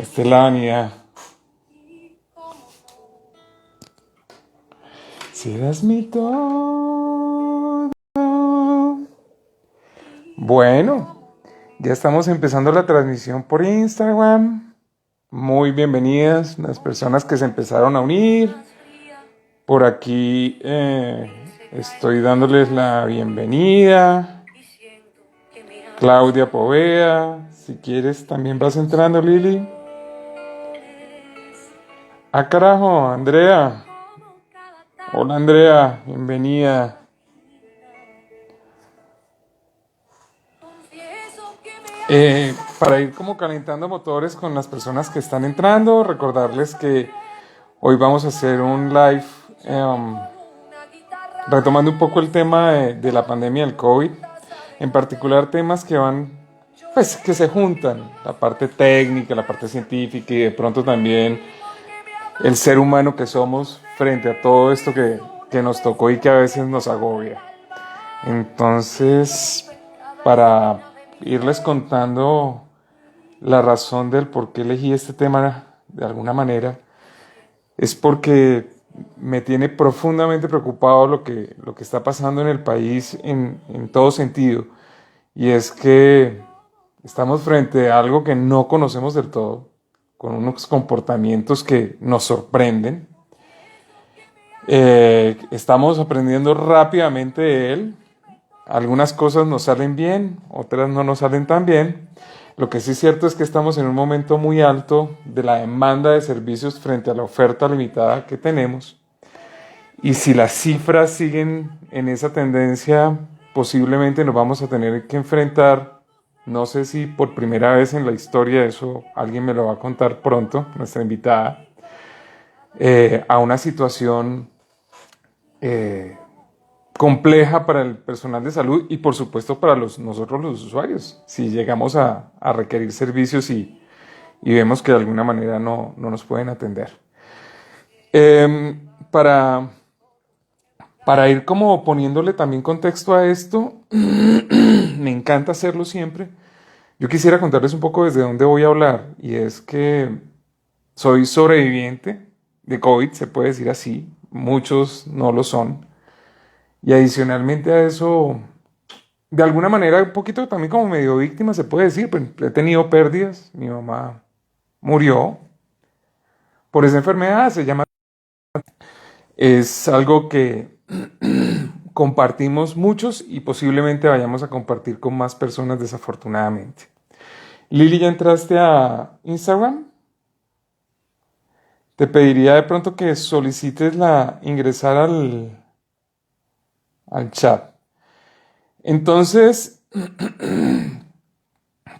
Esta es la vanidad. Serás mi todo. Bueno, ya estamos empezando la transmisión por Instagram. Muy bienvenidas las personas que se empezaron a unir. Por aquí estoy dándoles la bienvenida. Claudia Povea, si quieres también vas entrando, Lili. Ah, carajo, Andrea. Hola, Andrea, bienvenida. Para ir como calentando motores con las personas que están entrando, recordarles que hoy vamos a hacer un live retomando un poco el tema de la pandemia del COVID, en particular temas que van, pues que se juntan, la parte técnica, la parte científica y de pronto también el ser humano que somos frente a todo esto que nos tocó y que a veces nos agobia. Entonces, para irles contando la razón del por qué elegí este tema de alguna manera, es porque me tiene profundamente preocupado lo que está pasando en el país en todo sentido. Y es que estamos frente a algo que no conocemos del todo, con unos comportamientos que nos sorprenden. Estamos aprendiendo rápidamente de él. Algunas cosas nos salen bien, otras no nos salen tan bien. Lo que sí es cierto es que estamos en un momento muy alto de la demanda de servicios frente a la oferta limitada que tenemos. Y si las cifras siguen en esa tendencia, posiblemente nos vamos a tener que enfrentar, no sé si por primera vez en la historia, eso alguien me lo va a contar pronto, nuestra invitada, a una situación eh, compleja para el personal de salud y por supuesto para nosotros los usuarios, si llegamos a requerir servicios y vemos que de alguna manera no nos pueden atender. Eh, para, para ir como poniéndole también contexto a esto, me encanta hacerlo siempre. Yo quisiera contarles un poco desde dónde voy a hablar, y es que soy sobreviviente de COVID, se puede decir así, muchos no lo son. Y adicionalmente a eso, de alguna manera, un poquito también como medio víctima, se puede decir, pues, he tenido pérdidas, mi mamá murió por esa enfermedad, se llama, es algo que compartimos muchos y posiblemente vayamos a compartir con más personas desafortunadamente. Lili, ¿ya entraste a Instagram? Te pediría de pronto que solicites ingresar al chat. Entonces,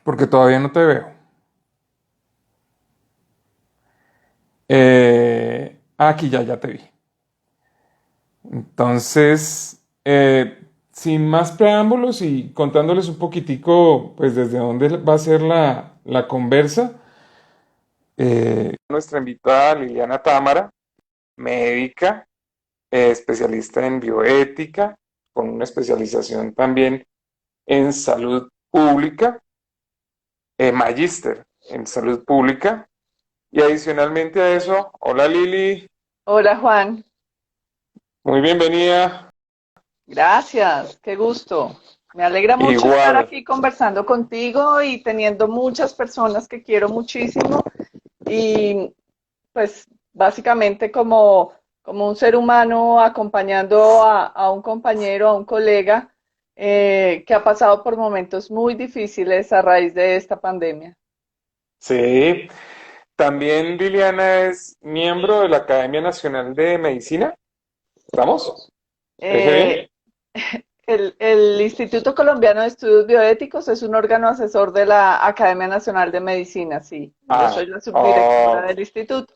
porque todavía no te veo. Aquí ya te vi. Entonces, sin más preámbulos y contándoles un poquitico, pues desde dónde va a ser la conversa, nuestra invitada Liliana Támara, médica, especialista en bioética, con una especialización también en salud pública, magíster en salud pública, y adicionalmente a eso, hola Lili, Hola Juan, muy bienvenida, gracias, qué gusto. Me alegra mucho estar igual. aquí conversando contigo y teniendo muchas personas que quiero muchísimo y pues básicamente como un ser humano acompañando a un compañero, a un colega que ha pasado por momentos muy difíciles a raíz de esta pandemia. Sí, también Liliana es miembro de la Academia Nacional de Medicina. ¿Estamos? ¿Se dice Eh, bien? el Instituto Colombiano de Estudios Bioéticos es un órgano asesor de la Academia Nacional de Medicina, sí. Yo soy Ah, la subdirectora oh, del instituto.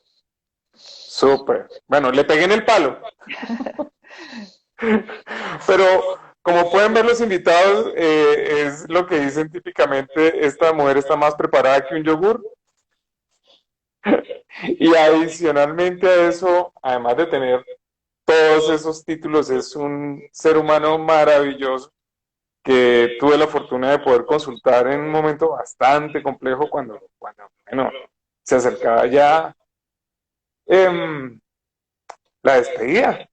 súper. Bueno, le pegué en el palo. Pero como pueden ver los invitados, es lo que dicen típicamente, esta mujer está más preparada que un yogur. Y adicionalmente a eso, además de tener todos esos títulos, es un ser humano maravilloso que tuve la fortuna de poder consultar en un momento bastante complejo cuando bueno, se acercaba ya em, la despedida.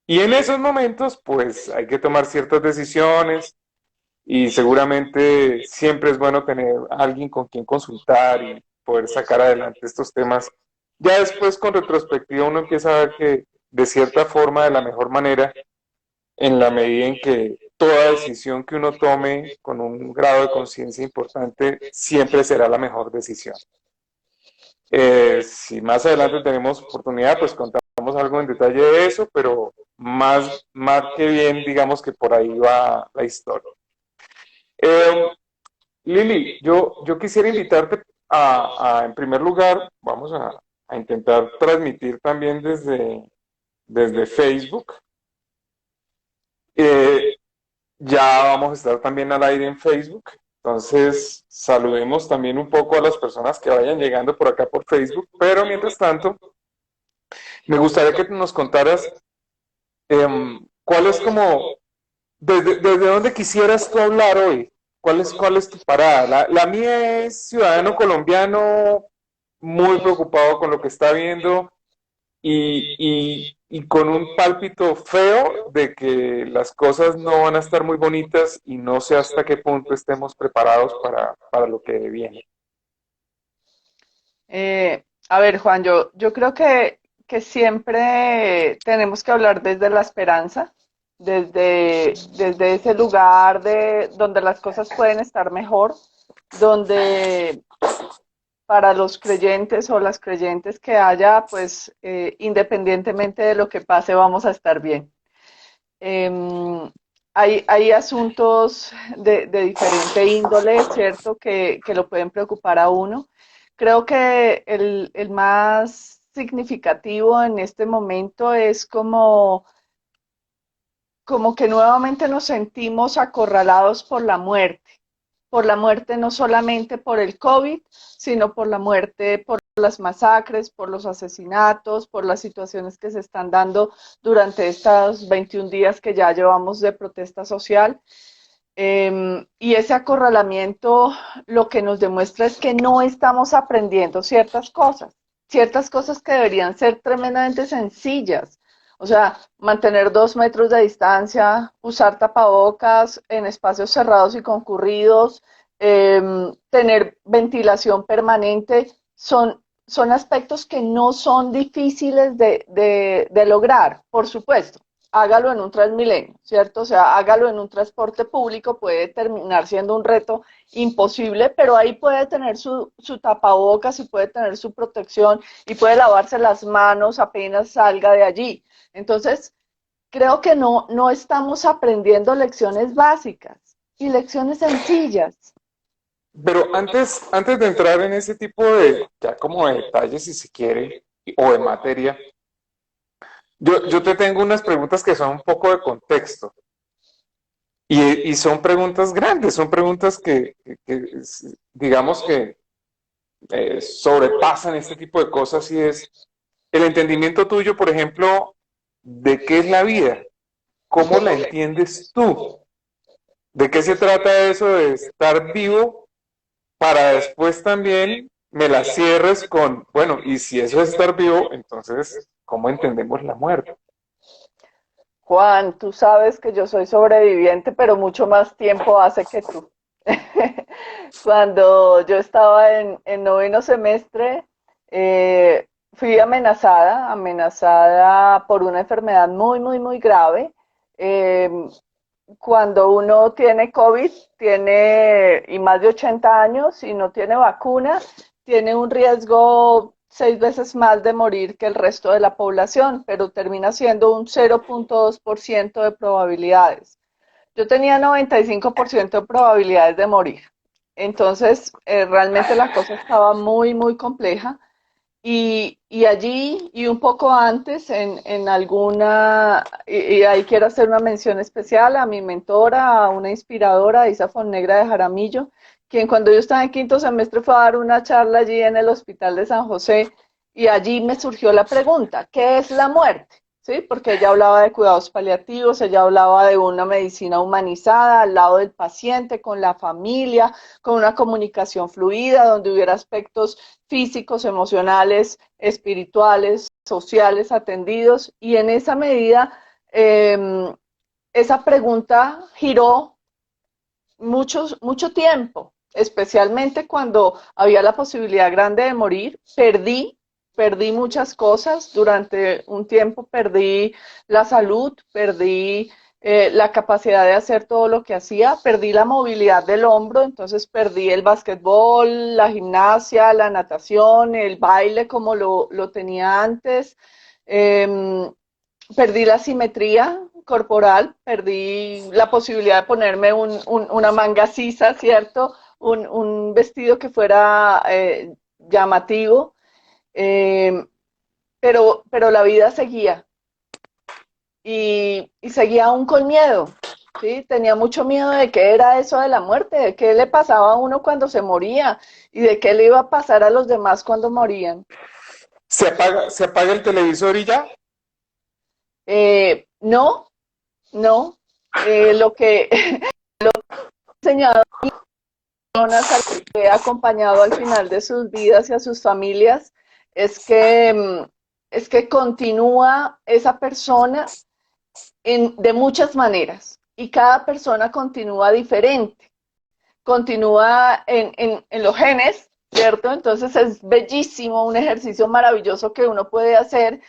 Y en esos momentos, pues hay que tomar ciertas decisiones y seguramente siempre es bueno tener a alguien con quien consultar y poder sacar adelante estos temas. Ya después, con retrospectiva, uno empieza a ver que de cierta forma, de la mejor manera, en la medida en que toda decisión que uno tome con un grado de conciencia importante siempre será la mejor decisión. Si más adelante tenemos oportunidad, pues contamos algo en detalle de eso, pero más que bien, digamos que por ahí va la historia. Eh, Lili, yo quisiera invitarte en primer lugar, vamos a intentar transmitir también desde Facebook. Eh, Ya vamos a estar también al aire en Facebook. Entonces, saludemos también un poco a las personas que vayan llegando por acá por Facebook. Pero mientras tanto, me gustaría que nos contaras cuál es como, desde dónde quisieras tú hablar hoy. ¿Cuál es tu parada? La mía es ciudadano colombiano, muy preocupado con lo que está viendo y con un pálpito feo de que las cosas no van a estar muy bonitas y no sé hasta qué punto estemos preparados para lo que viene. A ver, Juan, yo creo que siempre tenemos que hablar desde la esperanza, desde ese lugar donde las cosas pueden estar mejor, donde para los creyentes o las creyentes que haya, pues independientemente de lo que pase, vamos a estar bien. Eh, hay asuntos de diferente índole, ¿cierto?, que lo pueden preocupar a uno. Creo que el más significativo en este momento es como que nuevamente nos sentimos acorralados por la muerte no solamente por el COVID, sino por la muerte, por las masacres, por los asesinatos, por las situaciones que se están dando durante estos 21 días que ya llevamos de protesta social. Y ese acorralamiento lo que nos demuestra es que no estamos aprendiendo ciertas cosas que deberían ser tremendamente sencillas. O sea, mantener 2 metros de distancia, usar tapabocas en espacios cerrados y concurridos, tener ventilación permanente, son aspectos que no son difíciles de lograr, por supuesto. Hágalo en un Transmilenio, ¿cierto? O sea, hágalo en un transporte público, puede terminar siendo un reto imposible, pero ahí puede tener su tapabocas y puede tener su protección y puede lavarse las manos apenas salga de allí. Entonces, creo que no estamos aprendiendo lecciones básicas y lecciones sencillas. Pero antes de entrar en ese tipo de, ya como de detalles, si se quiere, o de materia, yo te tengo unas preguntas que son un poco de contexto. Y son preguntas grandes, son preguntas que digamos que sobrepasan este tipo de cosas y es el entendimiento tuyo, por ejemplo, de qué es la vida, cómo la entiendes tú, de qué se trata eso de estar vivo para después también me la cierres con, bueno, y si eso es estar vivo, entonces, ¿cómo entendemos la muerte? Juan, tú sabes que yo soy sobreviviente, pero mucho más tiempo hace que tú. Cuando yo estaba en noveno semestre, fui amenazada por una enfermedad muy, muy, muy grave. Eh, Cuando uno tiene COVID, y más de 80 años y no tiene vacuna, tiene un riesgo 6 veces más de morir que el resto de la población, pero termina siendo un 0,2% de probabilidades. Yo tenía 95% de probabilidades de morir. Entonces, realmente la cosa estaba muy, muy compleja. Y allí, y un poco antes, en alguna, y ahí quiero hacer una mención especial a mi mentora, a una inspiradora, Isa Fonnegra de Jaramillo, quien cuando yo estaba en quinto semestre fue a dar una charla allí en el Hospital de San José, y allí me surgió la pregunta, ¿qué es la muerte? ¿sí? Porque ella hablaba de cuidados paliativos, ella hablaba de una medicina humanizada al lado del paciente, con la familia, con una comunicación fluida, donde hubiera aspectos físicos, emocionales, espirituales, sociales atendidos, y en esa medida esa pregunta giró mucho tiempo, especialmente cuando había la posibilidad grande de morir. Perdí muchas cosas durante un tiempo, perdí la salud, perdí la capacidad de hacer todo lo que hacía, perdí la movilidad del hombro, entonces perdí el básquetbol, la gimnasia, la natación, el baile como lo tenía antes. Eh, Perdí la simetría corporal, perdí la posibilidad de ponerme una manga sisa, ¿cierto? Un vestido que fuera llamativo, eh, pero la vida seguía y seguía aún con miedo, ¿sí? Tenía mucho miedo de qué era eso de la muerte, de qué le pasaba a uno cuando se moría y de qué le iba a pasar a los demás cuando morían. Se apaga el televisor y ya. No, no, lo que he enseñado personas a las que he acompañado al final de sus vidas y a sus familias es es que continúa esa persona de muchas maneras y cada persona continúa diferente, continúa en los genes, ¿cierto? Entonces es bellísimo, un ejercicio maravilloso que uno puede hacer,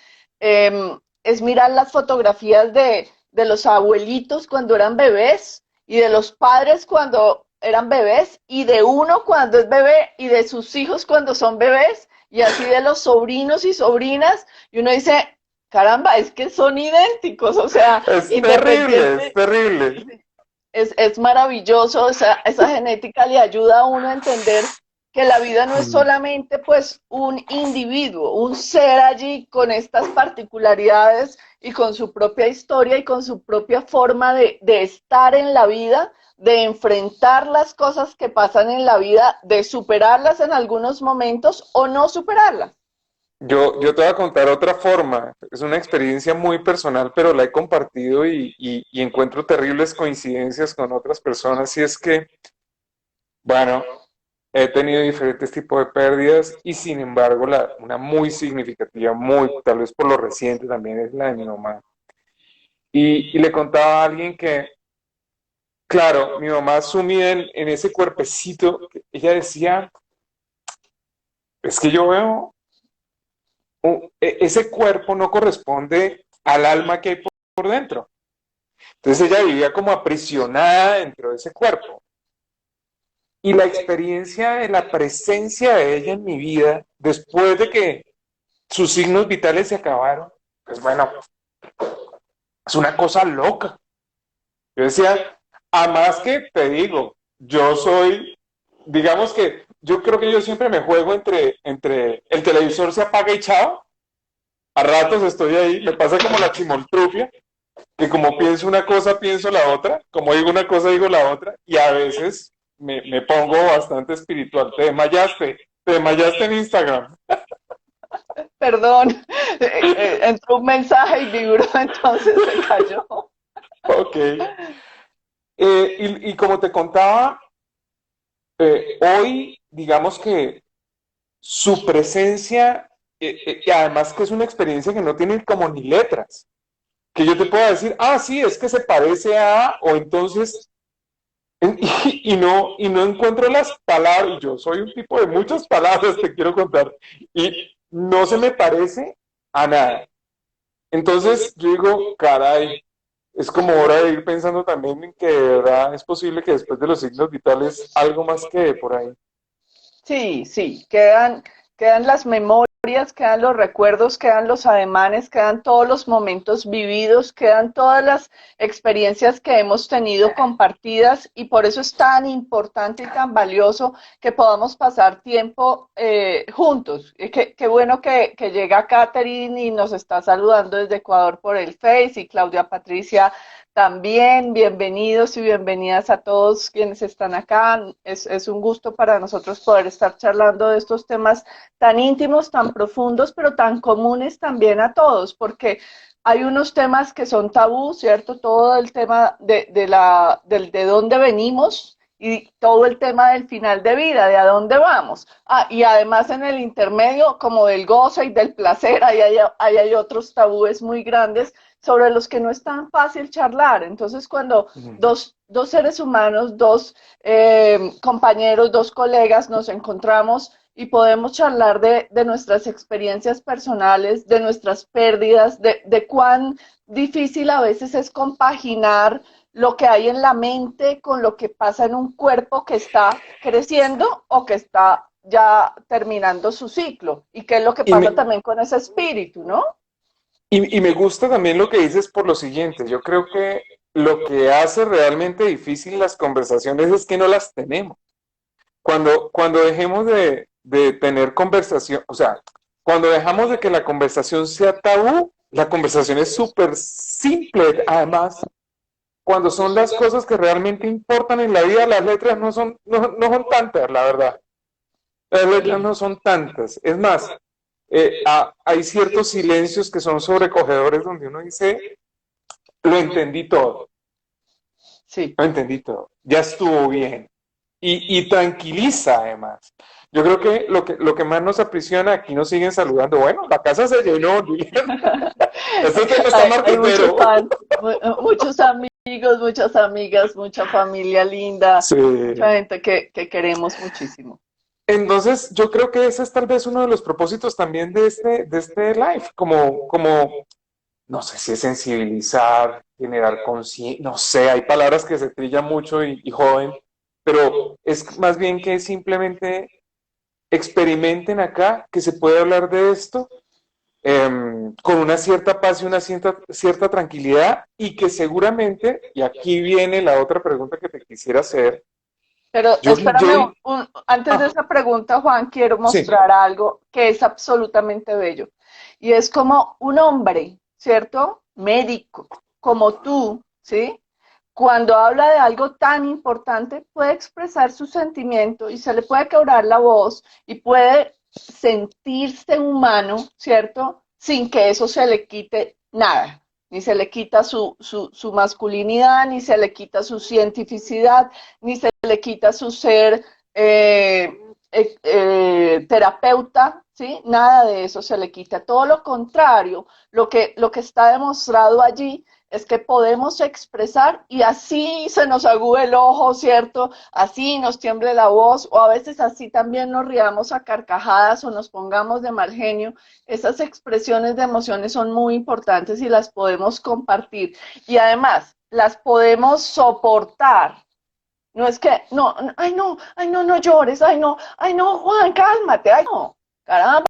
es mirar las fotografías de los abuelitos cuando eran bebés y de los padres cuando eran bebés y de uno cuando es bebé y de sus hijos cuando son bebés y así de los sobrinos y sobrinas y uno dice, caramba, es que son idénticos, o sea, Es terrible, es independiente, terrible. es maravilloso, esa genética le ayuda a uno a entender que la vida no es solamente pues un individuo, un ser allí con estas particularidades y con su propia historia y con su propia forma de estar en la vida, de enfrentar las cosas que pasan en la vida, de superarlas en algunos momentos o no superarlas. Yo te voy a contar otra forma. Es una experiencia muy personal, pero la he compartido y encuentro terribles coincidencias con otras personas. Y es que, bueno, he tenido diferentes tipos de pérdidas y sin embargo una muy significativa, muy, tal vez por lo reciente también es la de mi mamá. Y le contaba a alguien que, claro, mi mamá sumida en ese cuerpecito, ella decía, es que yo veo, ese cuerpo no corresponde al alma que hay por dentro. Entonces ella vivía como aprisionada dentro de ese cuerpo. Y la experiencia de la presencia de ella en mi vida, después de que sus signos vitales se acabaron, pues bueno, es una cosa loca. Yo decía, a más que te digo, yo soy, digamos que yo creo que yo siempre me juego entre el televisor se apaga y chao, a ratos estoy ahí, me pasa como la chimoltrufia, que como pienso una cosa, pienso la otra, como digo una cosa, digo la otra, y a veces me pongo bastante espiritual. Te desmayaste en Instagram. Perdón, entró un mensaje y vibró, entonces se cayó. Ok. Y como te contaba, hoy, digamos que su presencia, y además que es una experiencia que no tiene como ni letras, que yo te pueda decir, ah, sí, es que se parece a, o entonces, y no encuentro las palabras, y yo soy un tipo de muchas palabras, te quiero contar, y no se me parece a nada. Entonces yo digo, caray, es como hora de ir pensando también en que de verdad es posible que después de los signos vitales algo más quede por ahí. Sí, sí, quedan las memorias, quedan los recuerdos, quedan los ademanes, quedan todos los momentos vividos, quedan todas las experiencias que hemos tenido compartidas y por eso es tan importante y tan valioso que podamos pasar tiempo juntos. Qué bueno que llega Catherine y nos está saludando desde Ecuador por el Face y Claudia Patricia también. Bienvenidos y bienvenidas a todos quienes están acá. Es un gusto para nosotros poder estar charlando de estos temas tan íntimos, tan profundos, pero tan comunes también a todos, porque hay unos temas que son tabú, ¿cierto? Todo el tema de dónde venimos y todo el tema del final de vida, de a dónde vamos. Ah, y además en el intermedio, como del goce y del placer, ahí hay otros tabúes muy grandes sobre los que no es tan fácil charlar. Entonces, cuando Ujú. dos seres humanos, dos compañeros, dos colegas nos encontramos y podemos charlar de nuestras experiencias personales, de nuestras pérdidas, de cuán difícil a veces es compaginar lo que hay en la mente con lo que pasa en un cuerpo que está creciendo o que está ya terminando su ciclo. Y qué es lo que Y pasa me, también con ese espíritu, ¿no? y me gusta también lo que dices por lo siguiente. Yo creo que lo que hace realmente difícil las conversaciones es que no las tenemos. Cuando dejemos de tener conversación, o sea, cuando dejamos de que la conversación sea tabú, la conversación es súper simple. Además, cuando son las cosas que realmente importan en la vida, las letras no son tantas, la verdad. Las letras no son tantas. Es más, hay ciertos silencios que son sobrecogedores donde uno dice, lo entendí todo, Sí. lo entendí todo, ya estuvo bien. Y tranquiliza además. Yo creo que lo que más nos aprisiona, aquí nos siguen saludando. Bueno, la casa se llenó, Julián. Este tema está Hay muchos marquetero. fans, muchos amigos, muchas amigas, mucha familia linda, Sí. mucha gente que queremos muchísimo. Entonces, yo creo que ese es tal vez uno de los propósitos también de este live, como, no sé si es sensibilizar, generar conciencia, no sé, hay palabras que se trillan mucho y joden, pero es más bien que simplemente experimenten acá que se puede hablar de esto con una cierta paz y una cierta tranquilidad y que seguramente, y aquí viene la otra pregunta que te quisiera hacer, Pero espérame, yo, antes de ah, esa pregunta, Juan, quiero sí, mostrar algo que es absolutamente bello. Y es como un hombre, ¿cierto? Médico, como tú, ¿sí? Cuando habla de algo tan importante, puede expresar su sentimiento y se le puede quebrar la voz y puede sentirse humano, ¿cierto? Sin que eso se le quite nada, ni se le quita su masculinidad, ni se le quita su cientificidad, ni se le quita su ser terapeuta, ¿sí? Nada de eso se le quita. Todo lo contrario, lo que está demostrado allí es que podemos expresar y así se nos agüe el ojo, ¿cierto? Así nos tiemble la voz o a veces así también nos riamos a carcajadas o nos pongamos de mal genio. Esas expresiones de emociones son muy importantes y las podemos compartir y además las podemos soportar. No es que, no, ay, no, no llores, ay, no, Juan, cálmate, ay, no, caramba,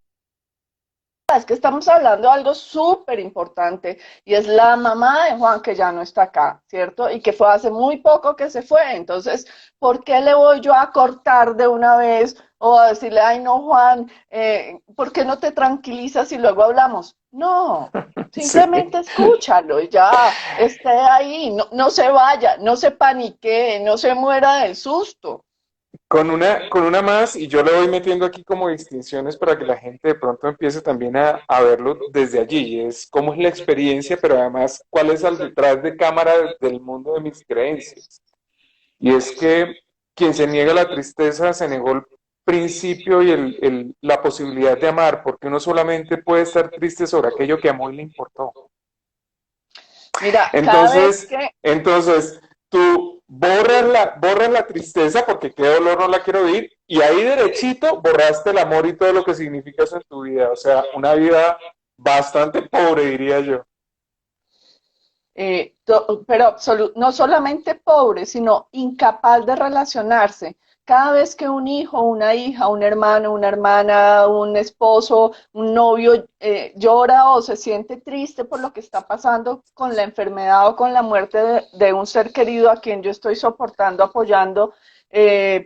es que estamos hablando de algo súper importante y es la mamá de Juan que ya no está acá, ¿cierto? Y que fue hace muy poco que se fue. Entonces, ¿por qué le voy yo a cortar de una vez o a decirle, ay, no, Juan, ¿por qué no te tranquilizas y luego hablamos? No, sí. simplemente escúchalo y ya esté ahí, no, no se vaya, no se panique, no se muera del susto. Con una más, y yo le voy metiendo aquí como distinciones para que la gente de pronto empiece también a verlo desde allí. Es cómo es la experiencia, pero además cuál es el detrás de cámara del mundo de mis creencias. Y es que quien se niega a la tristeza se negó el principio y la posibilidad de amar, porque uno solamente puede estar triste sobre aquello que amó y le importó. Mira, cada vez Entonces, que entonces tú borras la tristeza porque qué dolor no la quiero vivir y ahí derechito borraste el amor y todo lo que significa eso en tu vida. O sea, una vida bastante pobre, diría yo. pero no solamente pobre, sino incapaz de relacionarse. Cada vez que un hijo, una hija, un hermano, una hermana, un esposo, un novio llora o se siente triste por lo que está pasando con la enfermedad o con la muerte de un ser querido a quien yo estoy soportando, apoyando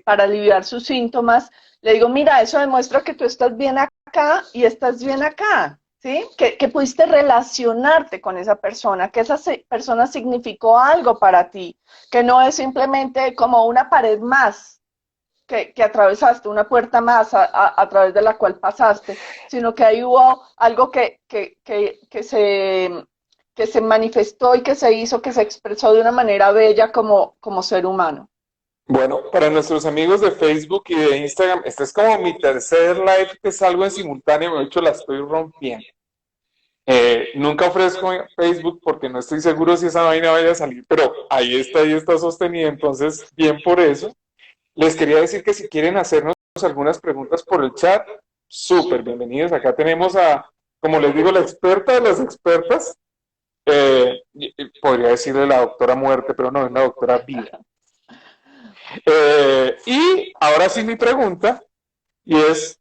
para aliviar sus síntomas, le digo, mira, eso demuestra que tú estás bien acá y estás bien acá. ¿Sí? Que pudiste relacionarte con esa persona, que esa persona significó algo para ti, que no es simplemente como una pared más que atravesaste, una puerta más a través de la cual pasaste, sino que ahí hubo algo que se que se manifestó y que se hizo, que se expresó de una manera bella como ser humano. Bueno, para nuestros amigos de Facebook y de Instagram, este es como mi tercer live que salgo en simultáneo, de hecho la estoy rompiendo. Nunca ofrezco en Facebook porque no estoy seguro si esa vaina vaya a salir, pero ahí está sostenida, entonces bien por eso. Les quería decir que si quieren hacernos algunas preguntas por el chat, súper bienvenidos. Acá tenemos a, como les digo, la experta de las expertas. Podría decirle la doctora muerte, pero no, es la doctora vida. Y ahora sí mi pregunta, y es,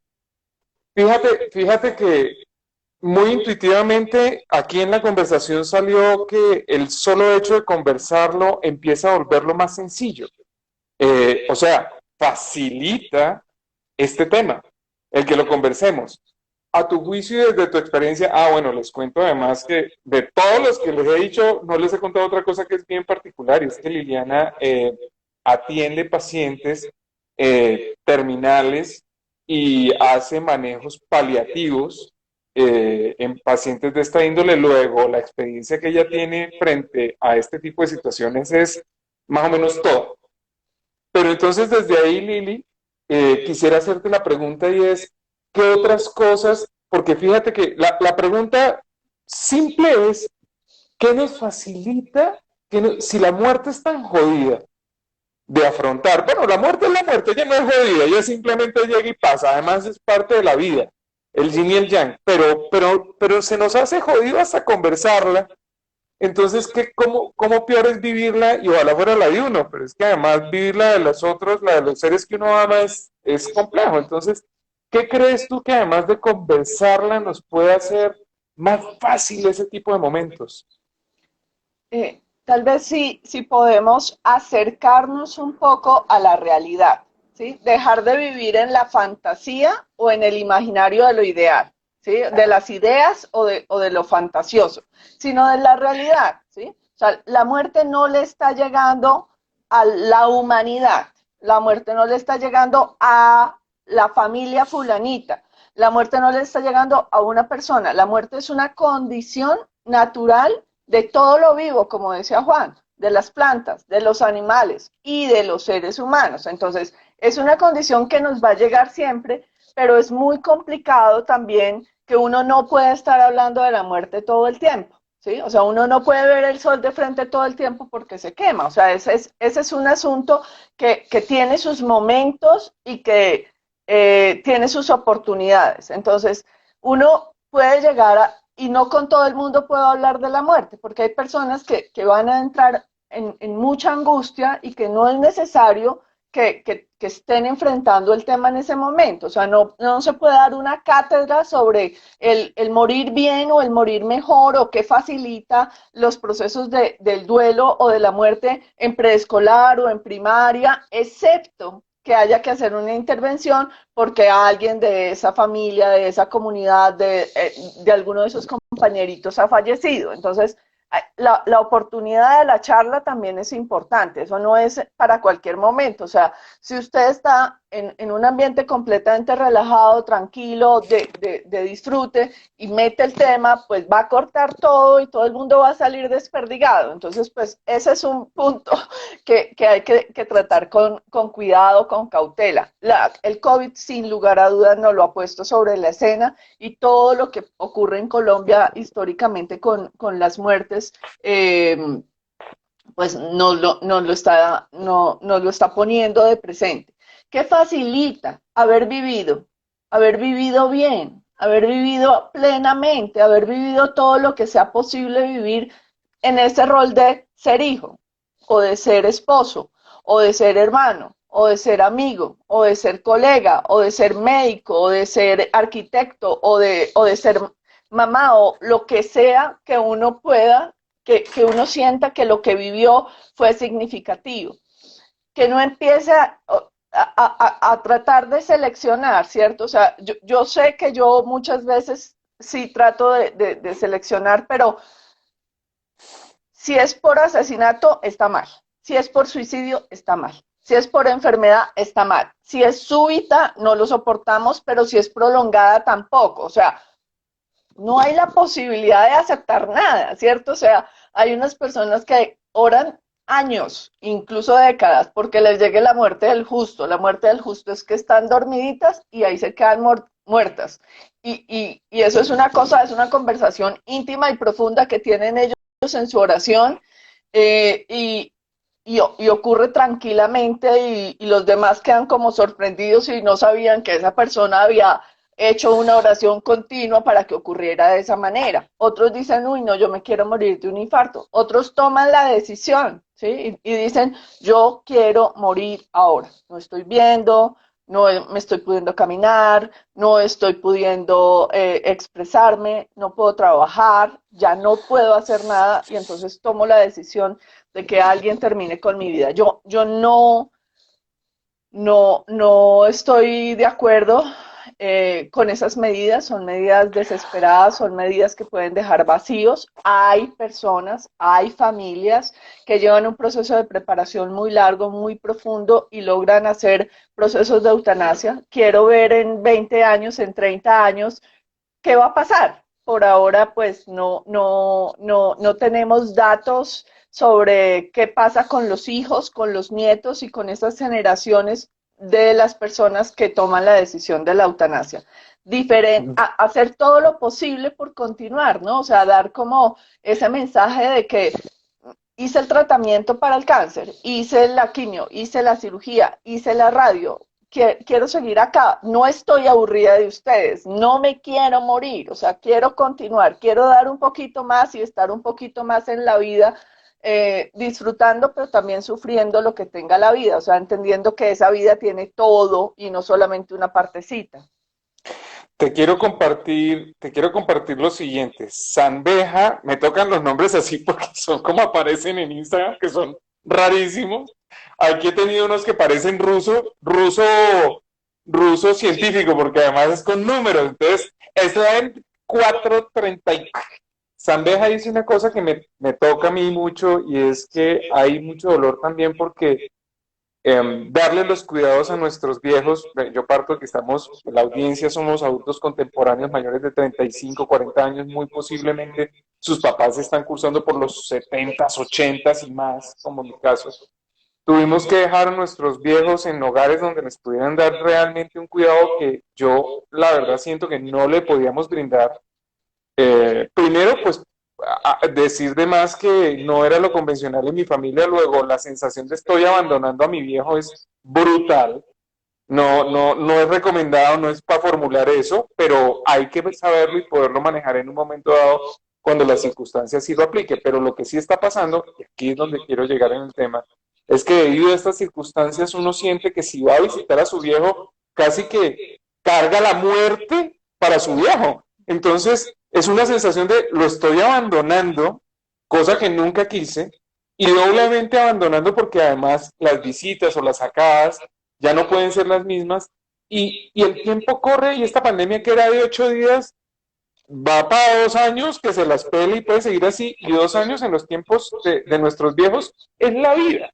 fíjate que muy intuitivamente aquí en la conversación salió que el solo hecho de conversarlo empieza a volverlo más sencillo. O sea, facilita este tema, el que lo conversemos. A tu juicio y desde tu experiencia, bueno, les cuento además que de todos los que les he dicho, no les he contado otra cosa que es bien particular, y es que Liliana atiende pacientes terminales y hace manejos paliativos en pacientes de esta índole. Luego, la experiencia que ella tiene frente a este tipo de situaciones es más o menos todo. Pero entonces desde ahí, Lili, quisiera hacerte la pregunta y es, ¿qué otras cosas? Porque fíjate que la pregunta simple es, ¿qué nos facilita si la muerte es tan jodida de afrontar? Bueno, la muerte es la muerte, ella no es jodida, ella simplemente llega y pasa, además es parte de la vida, el yin y el yang, pero se nos hace jodido hasta conversarla. Entonces, ¿cómo peor es vivirla? Y ojalá fuera la de uno, pero es que además vivir la de los otros, la de los seres que uno ama, es complejo. Entonces, ¿qué crees tú que además de conversarla nos puede hacer más fácil ese tipo de momentos? Tal vez sí podemos acercarnos un poco a la realidad, ¿sí? Dejar de vivir en la fantasía o en el imaginario de lo ideal, ¿sí? De las ideas o de lo fantasioso, sino de la realidad, ¿sí? O sea, la muerte no le está llegando a la humanidad, la muerte no le está llegando a la familia fulanita, la muerte no le está llegando a una persona, la muerte es una condición natural de todo lo vivo, como decía Juan, de las plantas, de los animales y de los seres humanos. Entonces, es una condición que nos va a llegar siempre, pero es muy complicado también que uno no puede estar hablando de la muerte todo el tiempo, ¿sí? O sea, uno no puede ver el sol de frente todo el tiempo porque se quema. O sea, ese es un asunto que tiene sus momentos y que tiene sus oportunidades. Entonces, uno puede llegar a, y no con todo el mundo puedo hablar de la muerte, porque hay personas que van a entrar en mucha angustia y que no es necesario que estén enfrentando el tema en ese momento. O sea, no se puede dar una cátedra sobre el morir bien o el morir mejor o qué facilita los procesos del duelo o de la muerte en preescolar o en primaria, excepto que haya que hacer una intervención porque alguien de esa familia, de esa comunidad, de alguno de esos compañeritos ha fallecido. Entonces, la oportunidad de la charla también es importante, eso no es para cualquier momento. O sea, si usted está en un ambiente completamente relajado, tranquilo, de disfrute y mete el tema, pues va a cortar todo y todo el mundo va a salir desperdigado. Entonces, pues ese es un punto que hay que tratar con cuidado, con cautela. El COVID, sin lugar a dudas, nos lo ha puesto sobre la escena y todo lo que ocurre en Colombia históricamente con las muertes, pues nos lo está poniendo de presente. ¿Qué facilita? Haber vivido bien, haber vivido plenamente, haber vivido todo lo que sea posible vivir en ese rol de ser hijo, o de ser esposo, o de ser hermano, o de ser amigo, o de ser colega, o de ser médico, o de ser arquitecto, o de ser mamá, o lo que sea que uno pueda, que uno sienta que lo que vivió fue significativo. Que no empiece a tratar de seleccionar, ¿cierto? O sea, yo sé que yo muchas veces sí trato de seleccionar, pero si es por asesinato, está mal. Si es por suicidio, está mal. Si es por enfermedad, está mal. Si es súbita, no lo soportamos, pero si es prolongada, tampoco. O sea, no hay la posibilidad de aceptar nada, ¿cierto? O sea, hay unas personas que oran años, incluso décadas, porque les llegue la muerte del justo. La muerte del justo es que están dormiditas y ahí se quedan muertas. Y eso es una cosa, es una conversación íntima y profunda que tienen ellos en su oración, eh, y, y ocurre tranquilamente y los demás quedan como sorprendidos y no sabían que esa persona había hecho una oración continua para que ocurriera de esa manera. Otros dicen, uy, no, yo me quiero morir de un infarto. Otros toman la decisión, ¿sí? Y dicen, yo quiero morir ahora. No estoy viendo, no me estoy pudiendo caminar, no estoy pudiendo expresarme, no puedo trabajar, ya no puedo hacer nada y entonces tomo la decisión de que alguien termine con mi vida. Yo no estoy de acuerdo con esas medidas, son medidas desesperadas, son medidas que pueden dejar vacíos. Hay personas, hay familias que llevan un proceso de preparación muy largo, muy profundo y logran hacer procesos de eutanasia. Quiero ver en 20 años, en 30 años, qué va a pasar. Por ahora, pues no tenemos datos sobre qué pasa con los hijos, con los nietos y con esas generaciones de las personas que toman la decisión de la eutanasia. Hacer todo lo posible por continuar, ¿no? O sea, dar como ese mensaje de que hice el tratamiento para el cáncer, hice la quimio, hice la cirugía, hice la radio, quiero seguir acá, no estoy aburrida de ustedes, no me quiero morir, o sea, quiero continuar, quiero dar un poquito más y estar un poquito más en la vida, disfrutando, pero también sufriendo lo que tenga la vida, o sea, entendiendo que esa vida tiene todo y no solamente una partecita. Te quiero compartir lo siguiente. Sandeja, me tocan los nombres así porque son como aparecen en Instagram, que son rarísimos. Aquí he tenido unos que parecen ruso científico, porque además es con números. Entonces, está en 430. Sandeja dice una cosa que me toca a mí mucho y es que hay mucho dolor también porque darle los cuidados a nuestros viejos. Yo parto que estamos, la audiencia somos adultos contemporáneos mayores de 35, 40 años, muy posiblemente sus papás están cursando por los 70, 80 y más, como mi caso. Tuvimos que dejar a nuestros viejos en hogares donde les pudieran dar realmente un cuidado que yo, la verdad, siento que no le podíamos brindar. Primero, pues decir de más que no era lo convencional en mi familia, luego la sensación de estoy abandonando a mi viejo es brutal. No es recomendado, no es para formular eso, pero hay que saberlo y poderlo manejar en un momento dado cuando las circunstancias sí lo aplique. Pero lo que sí está pasando, y aquí es donde quiero llegar en el tema, es que debido a estas circunstancias uno siente que si va a visitar a su viejo, casi que carga la muerte para su viejo. Entonces, es una sensación de lo estoy abandonando, cosa que nunca quise, y doblemente abandonando porque además las visitas o las sacadas ya no pueden ser las mismas, y el tiempo corre y esta pandemia que era de 8 días va para 2 años, que se las pele y puede seguir así, y 2 años en los tiempos de nuestros viejos es la vida.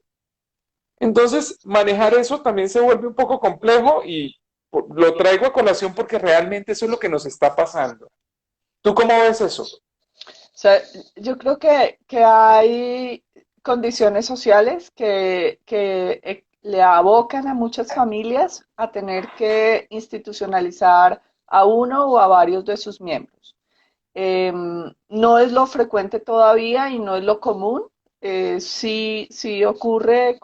Entonces, manejar eso también se vuelve un poco complejo y lo traigo a colación porque realmente eso es lo que nos está pasando. ¿Tú cómo ves eso? O sea, yo creo que hay condiciones sociales que le abocan a muchas familias a tener que institucionalizar a uno o a varios de sus miembros. No es lo frecuente todavía y no es lo común. Sí ocurre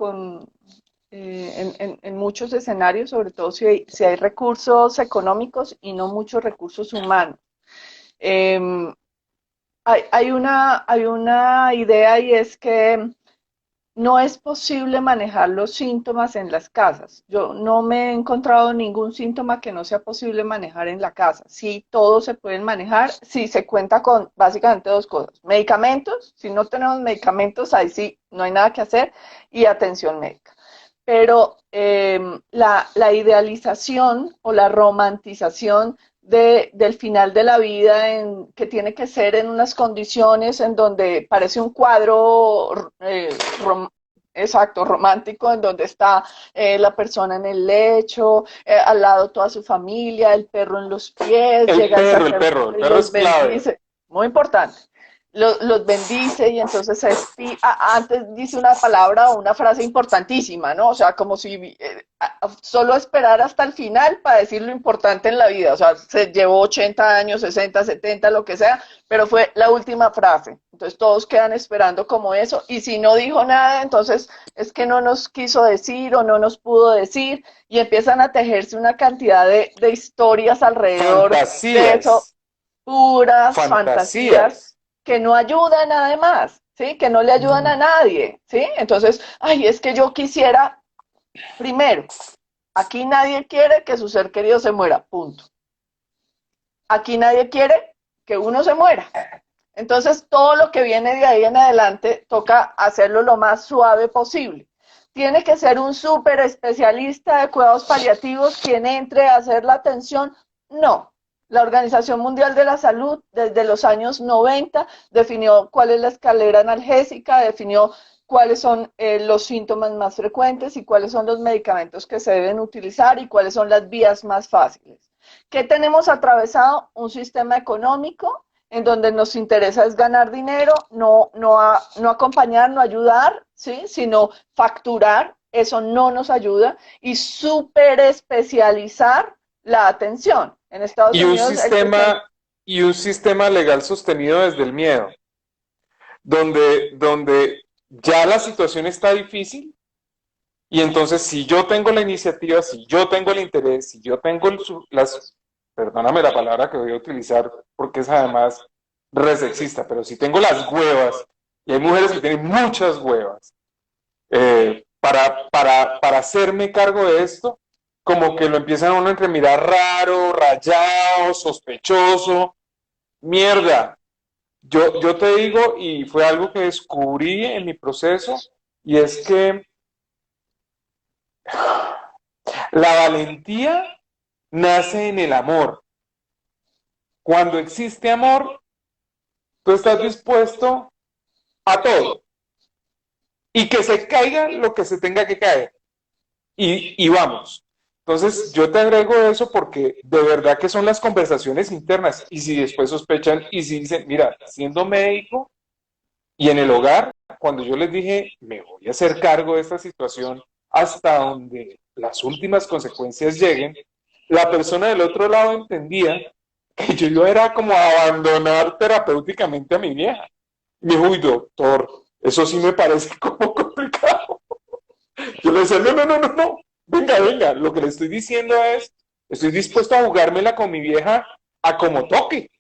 en muchos escenarios, sobre todo si hay recursos económicos y no muchos recursos humanos. Eh, hay una idea y es que no es posible manejar los síntomas en las casas. Yo no me he encontrado ningún síntoma que no sea posible manejar en la casa. Sí, todos se pueden manejar, sí se cuenta con básicamente dos cosas. Medicamentos, si no tenemos medicamentos, ahí sí, no hay nada que hacer, y atención médica. Pero la idealización o la romantización del final de la vida que tiene que ser en unas condiciones en donde parece un cuadro exacto, romántico, en donde está la persona en el lecho, al lado toda su familia, el perro en los pies, llega el El sacerdote y perro los es clave. bendice. Muy importante. Los bendice y entonces antes dice una palabra o una frase importantísima, ¿no? O sea, como si solo esperar hasta el final para decir lo importante en la vida. O sea, se llevó 80 años, 60, 70, lo que sea, pero fue la última frase. Entonces todos quedan esperando como eso. Y si no dijo nada, entonces es que no nos quiso decir o no nos pudo decir. Y empiezan a tejerse una cantidad de historias alrededor de eso, Fantasías, puras fantasías fantasías. que no ayudan además, ¿sí? Que no le ayudan a Mm. nadie, ¿sí? Entonces, ay, es que yo quisiera, primero, aquí nadie quiere que su ser querido se muera, punto. Aquí nadie quiere que uno se muera. Entonces, todo lo que viene de ahí en adelante toca hacerlo lo más suave posible. Tiene que ser un súper especialista de cuidados paliativos quien entre a hacer la atención. No. La Organización Mundial de la Salud, desde los años 90, definió cuál es la escalera analgésica, definió cuáles son los síntomas más frecuentes y cuáles son los medicamentos que se deben utilizar y cuáles son las vías más fáciles. ¿Qué tenemos atravesado? Un sistema económico en donde nos interesa es ganar dinero, no acompañar, no ayudar, ¿sí? Sino facturar, eso no nos ayuda, y súper especializar la atención. En Estados Y un Unidos, el 60, sistema, y un sistema legal sostenido desde el miedo, donde ya la situación está difícil y entonces si yo tengo la iniciativa, si yo tengo el interés, si yo tengo perdóname la palabra que voy a utilizar porque es además re sexista, pero si tengo las huevas, y hay mujeres que tienen muchas huevas, para hacerme cargo de esto, como que lo empiezan a uno entre mirar raro, rayado, sospechoso, mierda. Yo te digo, y fue algo que descubrí en mi proceso, y es que la valentía nace en el amor. Cuando existe amor, tú estás dispuesto a todo. Y que se caiga lo que se tenga que caer. Y vamos. Entonces, yo te agrego eso porque de verdad que son las conversaciones internas. Y si después sospechan y si dicen, mira, siendo médico y en el hogar, cuando yo les dije, me voy a hacer cargo de esta situación hasta donde las últimas consecuencias lleguen, la persona del otro lado entendía que yo era como abandonar terapéuticamente a mi vieja. Y me dijo, uy, doctor, eso sí me parece como complicado. Yo le decía, no, venga, lo que le estoy diciendo es, estoy dispuesto a jugármela con mi vieja a como toque.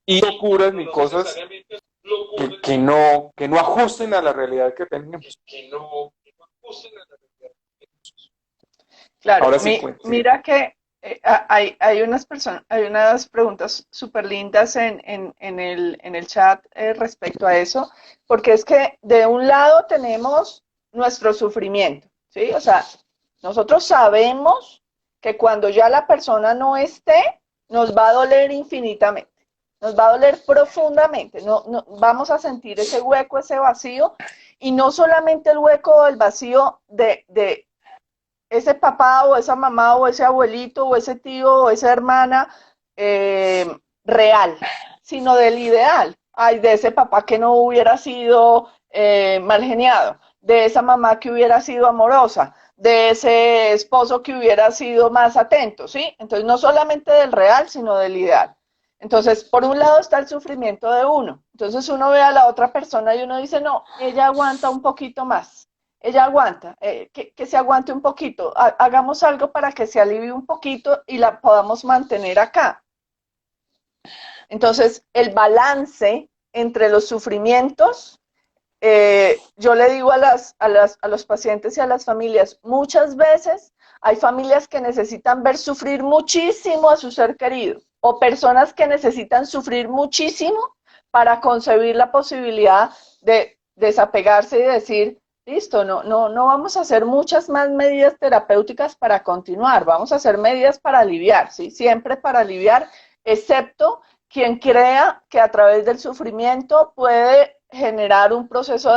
Y locuras ni cosas que no ajusten a la realidad que tenemos. claro, Ahora sí, sí. mira que hay unas personas, hay unas preguntas súper lindas en el chat respecto a eso, porque es que de un lado tenemos nuestro sufrimiento, ¿sí? O sea, nosotros sabemos que cuando ya la persona no esté, nos va a doler infinitamente, nos va a doler profundamente, vamos a sentir ese hueco, ese vacío, y no solamente el hueco o el vacío de ese papá o esa mamá o ese abuelito o ese tío o esa hermana eh, real, sino del ideal. Ay, de ese papá que no hubiera sido mal geniado, de esa mamá que hubiera sido amorosa, de ese esposo que hubiera sido más atento, ¿sí? Entonces, no solamente del real, sino del ideal. Entonces, por un lado está el sufrimiento de uno. Entonces, uno ve a la otra persona y uno dice, no, ella aguanta un poquito más, ella aguanta, que se aguante un poquito, hagamos algo para que se alivie un poquito y la podamos mantener acá. Entonces, el balance entre los sufrimientos, yo le digo a los pacientes y a las familias, muchas veces hay familias que necesitan ver sufrir muchísimo a su ser querido o personas que necesitan sufrir muchísimo para concebir la posibilidad de desapegarse y decir, listo, no vamos a hacer muchas más medidas terapéuticas para continuar, vamos a hacer medidas para aliviar, ¿sí? Siempre para aliviar, excepto quien crea que a través del sufrimiento puede generar un proceso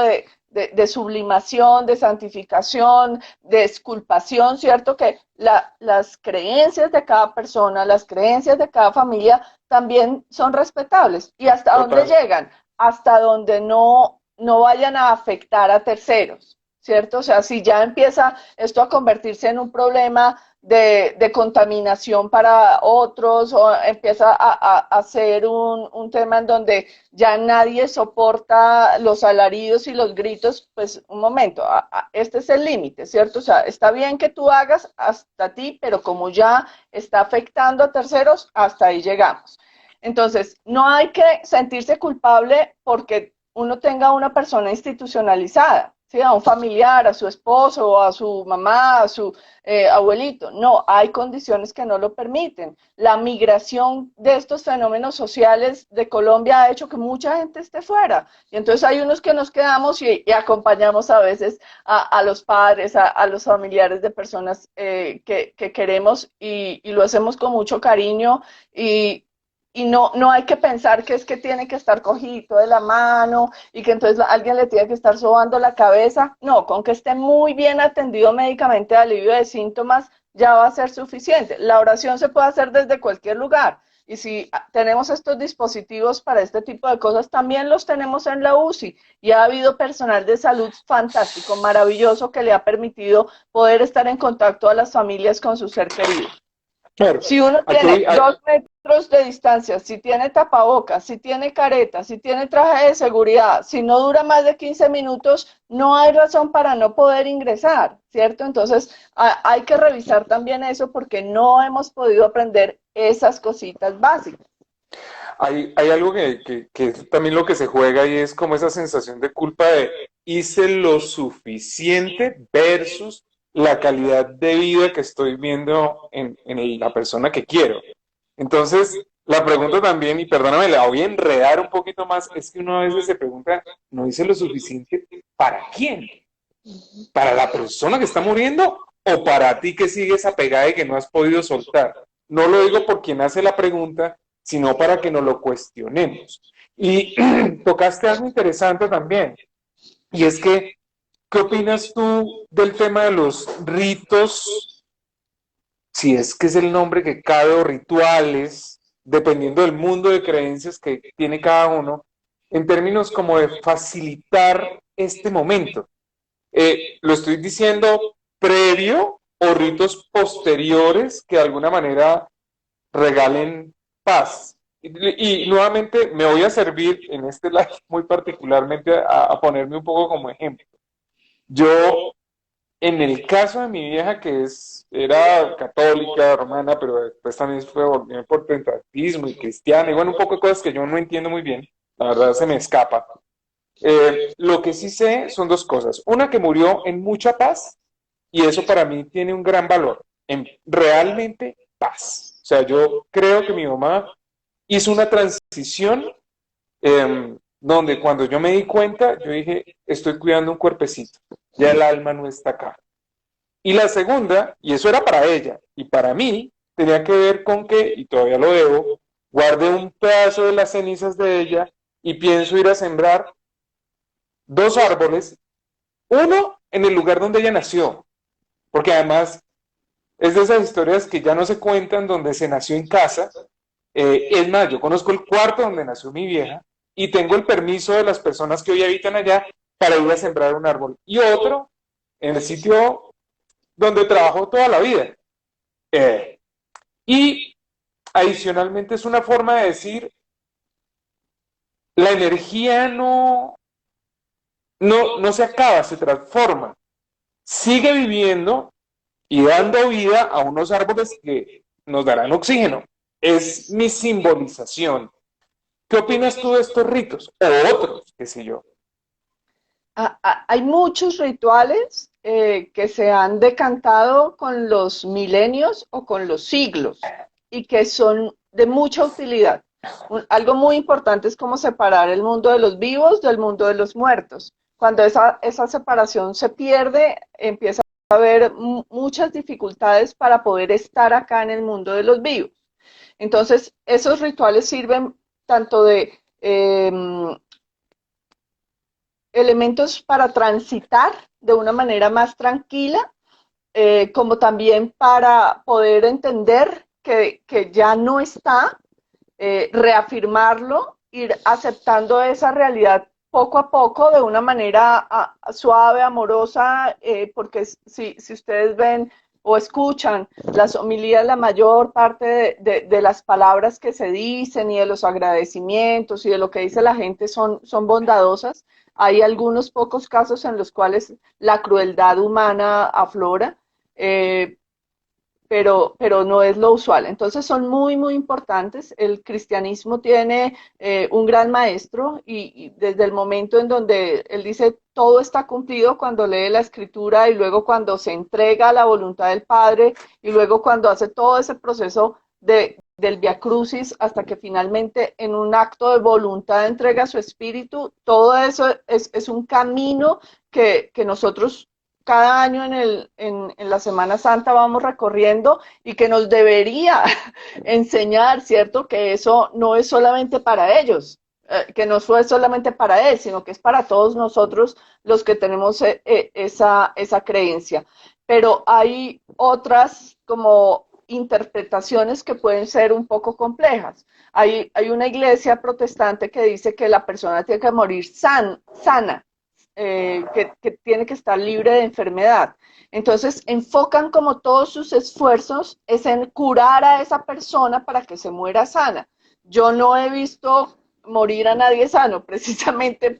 de sublimación, de santificación, de exculpación, ¿cierto? Que las creencias de cada persona, las creencias de cada familia también son respetables. ¿Y hasta dónde Total. llegan? Hasta donde no vayan a afectar a terceros, ¿cierto? O sea, si ya empieza esto a convertirse en un problema de contaminación para otros o empieza a ser un tema en donde ya nadie soporta los alaridos y los gritos, pues un momento, este es el límite, ¿cierto? O sea, está bien que tú hagas hasta ti, pero como ya está afectando a terceros, hasta ahí llegamos. Entonces, no hay que sentirse culpable porque uno tenga una persona institucionalizada, ¿sí? A un familiar, a su esposo, a su mamá, a su abuelito. No, hay condiciones que no lo permiten. La migración de estos fenómenos sociales de Colombia ha hecho que mucha gente esté fuera. Y entonces hay unos que nos quedamos y acompañamos a veces a los padres, a los familiares de personas que queremos y lo hacemos con mucho cariño y no hay que pensar que es que tiene que estar cogidito de la mano y que entonces alguien le tiene que estar sobando la cabeza. No, con que esté muy bien atendido médicamente de alivio de síntomas ya va a ser suficiente. La oración se puede hacer desde cualquier lugar. Y si tenemos estos dispositivos para este tipo de cosas, también los tenemos en la UCI. Y ha habido personal de salud fantástico, maravilloso, que le ha permitido poder estar en contacto a las familias con su ser querido. Claro. Si uno Aquí tiene voy, 2 metros de distancia, si tiene tapabocas, si tiene careta, si tiene traje de seguridad, si no dura más de 15 minutos, no hay razón para no poder ingresar, ¿cierto? Entonces hay que revisar también eso porque no hemos podido aprender esas cositas básicas. hay algo que es también lo que se juega y es como esa sensación de culpa de hice lo suficiente versus la calidad de vida que estoy viendo en la persona que quiero. Entonces, la pregunta también, y perdóname, la voy a enredar un poquito más, es que uno a veces se pregunta, ¿no hice lo suficiente para quién? ¿Para la persona que está muriendo o para ti que sigues apegada y que no has podido soltar? No lo digo por quien hace la pregunta, sino para que nos lo cuestionemos. Y tocaste algo interesante también, y es que, ¿qué opinas tú del tema de los ritos, si es que es el nombre que cabe, o rituales, dependiendo del mundo de creencias que tiene cada uno, en términos como de facilitar este momento? Lo estoy diciendo previo o ritos posteriores que de alguna manera regalen paz. Y nuevamente me voy a servir en este live muy particularmente a ponerme un poco como ejemplo. Yo, en el caso de mi vieja, era católica, romana, pero después también fue volvió por protestantismo y cristiana, y bueno, un poco de cosas que yo no entiendo muy bien, la verdad se me escapa. Lo que sí sé son dos cosas. Una, que murió en mucha paz, y eso para mí tiene un gran valor, en realmente paz. O sea, yo creo que mi mamá hizo una transición donde cuando yo me di cuenta, yo dije, estoy cuidando un cuerpecito, ya el alma no está acá. Y la segunda, y eso era para ella, y para mí, tenía que ver con que, y todavía lo debo, guardé un pedazo de las cenizas de ella y pienso ir a sembrar 2 árboles, uno en el lugar donde ella nació, porque además es de esas historias que ya no se cuentan donde se nació en casa. Es más, yo conozco el cuarto donde nació mi vieja y tengo el permiso de las personas que hoy habitan allá para ir a sembrar un árbol. Y otro en el sitio donde trabajó toda la vida. Y adicionalmente es una forma de decir, la energía no se acaba, se transforma. Sigue viviendo y dando vida a unos árboles que nos darán oxígeno. Es mi simbolización. ¿Qué opinas tú de estos ritos? O otros, qué sé yo. Hay muchos rituales que se han decantado con los milenios o con los siglos y que son de mucha utilidad. Algo muy importante es cómo separar el mundo de los vivos del mundo de los muertos. Cuando esa separación se pierde, empieza a haber muchas dificultades para poder estar acá en el mundo de los vivos. Entonces, esos rituales sirven tanto de elementos para transitar de una manera más tranquila, como también para poder entender que ya no está, reafirmarlo, ir aceptando esa realidad poco a poco de una manera suave, amorosa, porque si ustedes ven o escuchan las homilías, la mayor parte de las palabras que se dicen y de los agradecimientos y de lo que dice la gente son bondadosas. Hay algunos pocos casos en los cuales la crueldad humana aflora, eh, pero no es lo usual. Entonces son muy, muy importantes. El cristianismo tiene un gran maestro y desde el momento en donde él dice todo está cumplido cuando lee la escritura y luego cuando se entrega a la voluntad del Padre y luego cuando hace todo ese proceso del Via Crucis hasta que finalmente en un acto de voluntad entrega su espíritu, todo eso es un camino que nosotros cada año en la Semana Santa vamos recorriendo y que nos debería enseñar, ¿cierto? Que eso no es solamente para ellos, que no fue solamente para él, sino que es para todos nosotros los que tenemos esa creencia. Pero hay otras como interpretaciones que pueden ser un poco complejas. Hay una iglesia protestante que dice que la persona tiene que morir sana, que tiene que estar libre de enfermedad. Entonces enfocan como todos sus esfuerzos es en curar a esa persona para que se muera sana. Yo no he visto morir a nadie sano, precisamente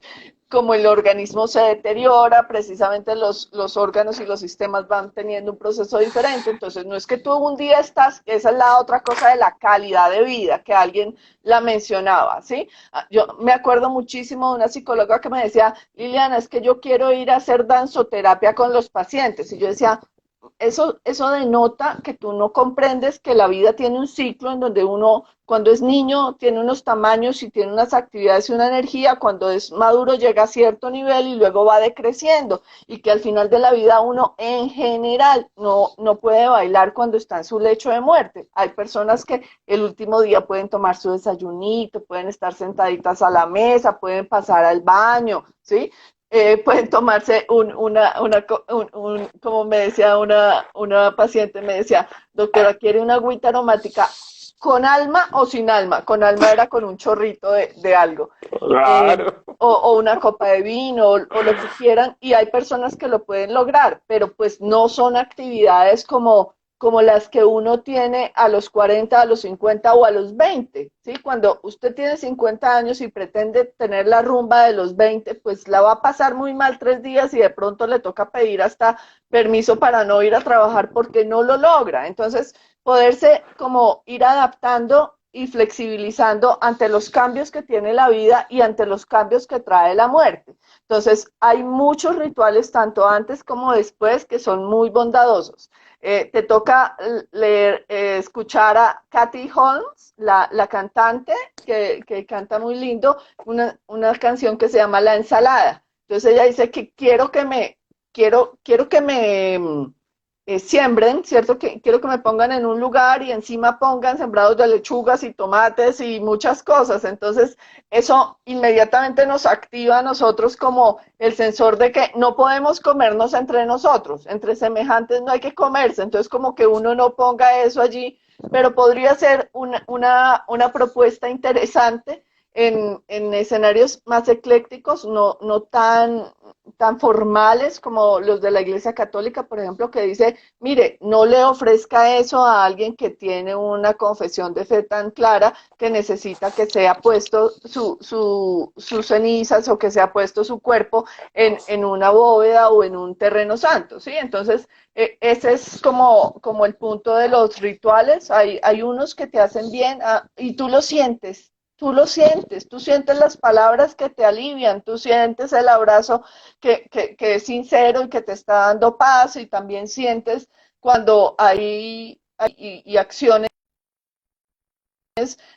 como el organismo se deteriora, precisamente los órganos y los sistemas van teniendo un proceso diferente. Entonces, no es que tú un día estás, esa es la otra cosa de la calidad de vida, que alguien la mencionaba, ¿sí? Yo me acuerdo muchísimo de una psicóloga que me decía, Liliana, es que yo quiero ir a hacer danzoterapia con los pacientes. Y yo decía, eso denota que tú no comprendes que la vida tiene un ciclo en donde uno, cuando es niño, tiene unos tamaños y tiene unas actividades y una energía, cuando es maduro llega a cierto nivel y luego va decreciendo, y que al final de la vida uno en general no puede bailar cuando está en su lecho de muerte. Hay personas que el último día pueden tomar su desayunito, pueden estar sentaditas a la mesa, pueden pasar al baño, ¿sí? Pueden tomarse como me decía una paciente, me decía, doctora, ¿quiere una agüita aromática con alma o sin alma? Con alma era con un chorrito de algo. Claro. O una copa de vino, o lo que quieran, y hay personas que lo pueden lograr, pero pues no son actividades como las que uno tiene a los 40, a los 50 o a los 20, ¿sí? Cuando usted tiene 50 años y pretende tener la rumba de los 20, pues la va a pasar muy mal 3 días y de pronto le toca pedir hasta permiso para no ir a trabajar porque no lo logra. Entonces, poderse como ir adaptando y flexibilizando ante los cambios que tiene la vida y ante los cambios que trae la muerte. Entonces, hay muchos rituales, tanto antes como después, que son muy bondadosos. Te toca leer, escuchar a Kathy Holmes, la cantante, que canta muy lindo, una canción que se llama La Ensalada. Entonces ella dice que quiero que me siembren, ¿cierto? Que quiero que me pongan en un lugar y encima pongan sembrados de lechugas y tomates y muchas cosas. Entonces, eso inmediatamente nos activa a nosotros como el sensor de que no podemos comernos entre nosotros, entre semejantes no hay que comerse. Entonces, como que uno no ponga eso allí, pero podría ser una propuesta interesante en escenarios más eclécticos, no tan formales como los de la Iglesia Católica, por ejemplo, que dice, mire, no le ofrezca eso a alguien que tiene una confesión de fe tan clara que necesita que sea puesto sus cenizas o que sea puesto su cuerpo en una bóveda o en un terreno santo, ¿sí? Entonces, ese es como el punto de los rituales. Hay unos que te hacen bien y tú lo sientes. Tú sientes las palabras que te alivian, tú sientes el abrazo que es sincero y que te está dando paz, y también sientes cuando hay acciones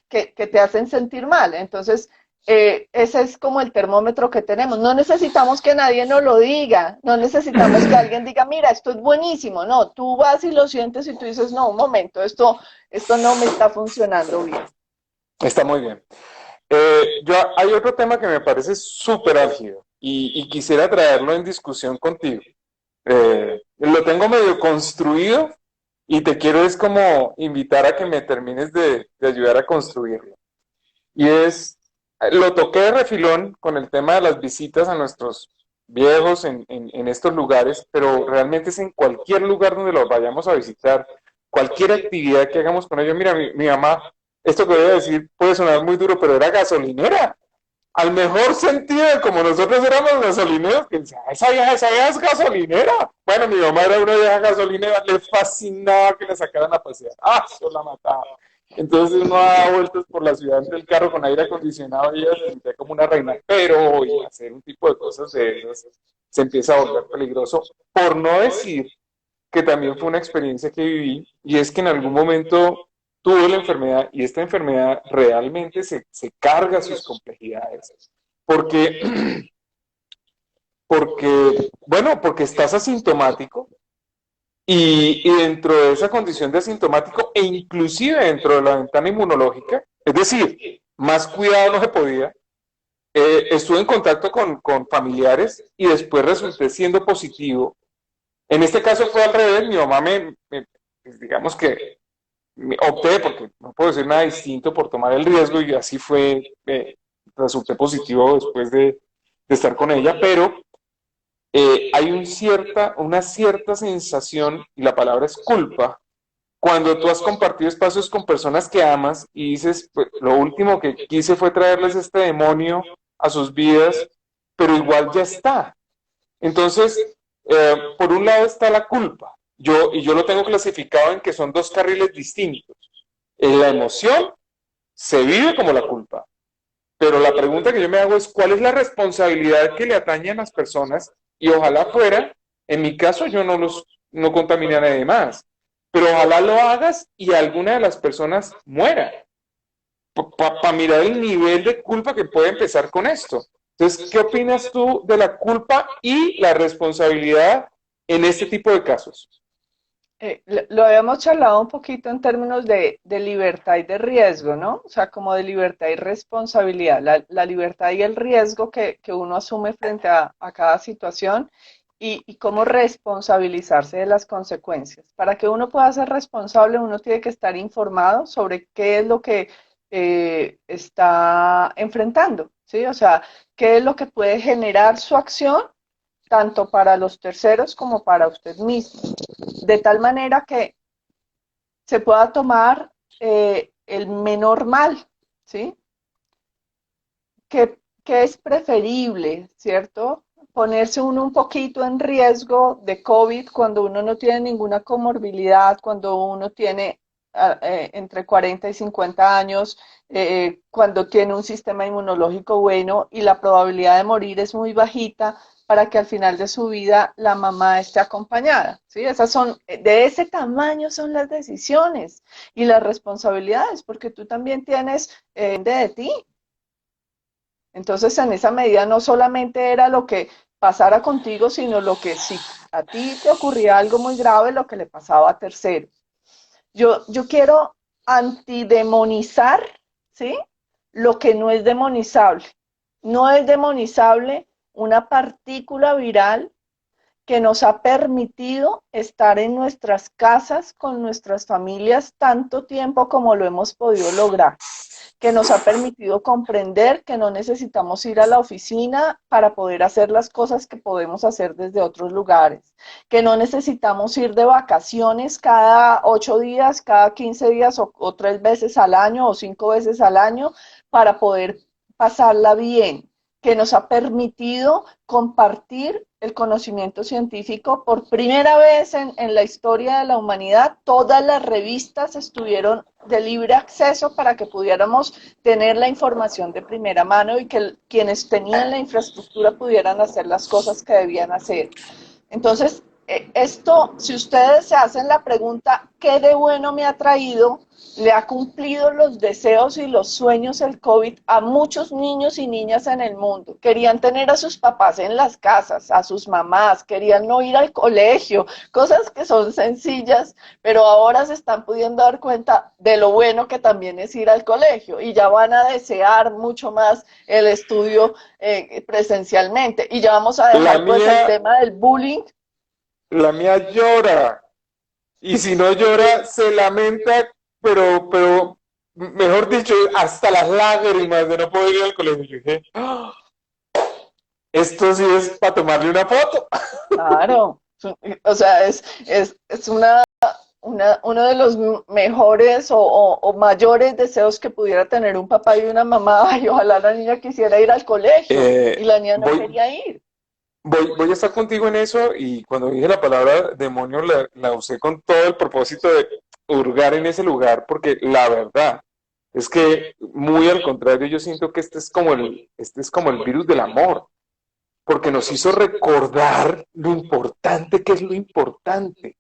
que te hacen sentir mal. Entonces, ese es como el termómetro que tenemos. No necesitamos que nadie nos lo diga, no necesitamos que alguien diga, mira, esto es buenísimo. No, tú vas y lo sientes y tú dices, no, un momento, esto no me está funcionando bien. Está muy bien. Hay otro tema que me parece súper álgido y quisiera traerlo en discusión contigo. Lo tengo medio construido y te quiero es como invitar a que me termines de ayudar a construirlo. Y es, lo toqué de refilón con el tema de las visitas a nuestros viejos en estos lugares, pero realmente es en cualquier lugar donde los vayamos a visitar, cualquier actividad que hagamos con ellos. Mira, mi mamá, esto que voy a decir puede sonar muy duro, pero era gasolinera al mejor sentido de como nosotros éramos gasolineros, que esa vieja es gasolinera. Bueno, mi mamá era una vieja gasolinera, le fascinaba que la sacaran a pasear. ¡Ah, yo la mataba! Entonces uno daba vueltas por la ciudad del carro con aire acondicionado y ella se sentía como una reina. Pero hoy hacer un tipo de cosas de esas se empieza a volver peligroso, por no decir que también fue una experiencia que viví, y es que en algún momento tuvo la enfermedad y esta enfermedad realmente se carga sus complejidades. Porque, porque estás asintomático y dentro de esa condición de asintomático e inclusive dentro de la ventana inmunológica, es decir, más cuidado no se podía, estuve en contacto con familiares y después resulté siendo positivo. En este caso fue al revés, mi mamá pues, digamos que opté, porque no puedo decir nada distinto, por tomar el riesgo y así fue, resulté positivo después de estar con ella, pero hay una cierta sensación, y la palabra es culpa, cuando tú has compartido espacios con personas que amas y dices, pues, lo último que quise fue traerles este demonio a sus vidas, pero igual ya está. Entonces, por un lado está la culpa. Yo lo tengo clasificado en que son dos carriles distintos. En la emoción se vive como la culpa, pero la pregunta que yo me hago es cuál es la responsabilidad que le atañe a las personas y ojalá fuera, en mi caso yo no contaminé a nadie más, pero ojalá lo hagas y alguna de las personas muera para mirar el nivel de culpa que puede empezar con esto. Entonces, ¿qué opinas tú de la culpa y la responsabilidad en este tipo de casos? Lo habíamos charlado un poquito en términos de libertad y de riesgo, ¿no? O sea, como de libertad y responsabilidad, la libertad y el riesgo que uno asume frente a cada situación y cómo responsabilizarse de las consecuencias. Para que uno pueda ser responsable, uno tiene que estar informado sobre qué es lo que está enfrentando, ¿sí? O sea, qué es lo que puede generar su acción tanto para los terceros como para usted mismo, de tal manera que se pueda tomar el menor mal, ¿sí? Que es preferible, ¿cierto? Ponerse uno un poquito en riesgo de COVID cuando uno no tiene ninguna comorbilidad, cuando uno tiene entre 40 y 50 años, cuando tiene un sistema inmunológico bueno y la probabilidad de morir es muy bajita para que al final de su vida la mamá esté acompañada, ¿sí? Esas son, de ese tamaño son las decisiones y las responsabilidades, porque tú también tienes de ti. Entonces, en esa medida no solamente era lo que pasara contigo, sino lo que si a ti te ocurría algo muy grave, lo que le pasaba a terceros. Yo quiero antidemonizar, ¿sí? Lo que no es demonizable. No es demonizable una partícula viral que nos ha permitido estar en nuestras casas con nuestras familias tanto tiempo como lo hemos podido lograr, que nos ha permitido comprender que no necesitamos ir a la oficina para poder hacer las cosas que podemos hacer desde otros lugares, que no necesitamos ir de vacaciones cada 8 días, cada 15 días o 3 veces al año o 5 veces al año para poder pasarla bien, que nos ha permitido compartir el conocimiento científico por primera vez en la historia de la humanidad. Todas las revistas estuvieron de libre acceso para que pudiéramos tener la información de primera mano y que quienes tenían la infraestructura pudieran hacer las cosas que debían hacer. Entonces, esto, si ustedes se hacen la pregunta, ¿qué de bueno me ha traído? Le ha cumplido los deseos y los sueños el COVID a muchos niños y niñas en el mundo. Querían tener a sus papás en las casas, a sus mamás, querían no ir al colegio, cosas que son sencillas, pero ahora se están pudiendo dar cuenta de lo bueno que también es ir al colegio y ya van a desear mucho más el estudio presencialmente y ya vamos a La dejar pues el mía, tema del bullying. la mía llora. Y si no llora, se lamenta, pero, mejor dicho, hasta las lágrimas de no poder ir al colegio. Yo dije, "Ah, esto sí es para tomarle una foto". Claro, o sea, es uno de los mejores o mayores deseos que pudiera tener un papá y una mamá. Ay, ojalá la niña quisiera ir al colegio y Eh, la niña no voy, quería ir. voy a estar contigo en eso y cuando dije la palabra demonio la usé con todo el propósito de hurgar en ese lugar, porque la verdad es que muy al contrario, yo siento que este es como el virus del amor, porque nos hizo recordar lo importante que es lo importante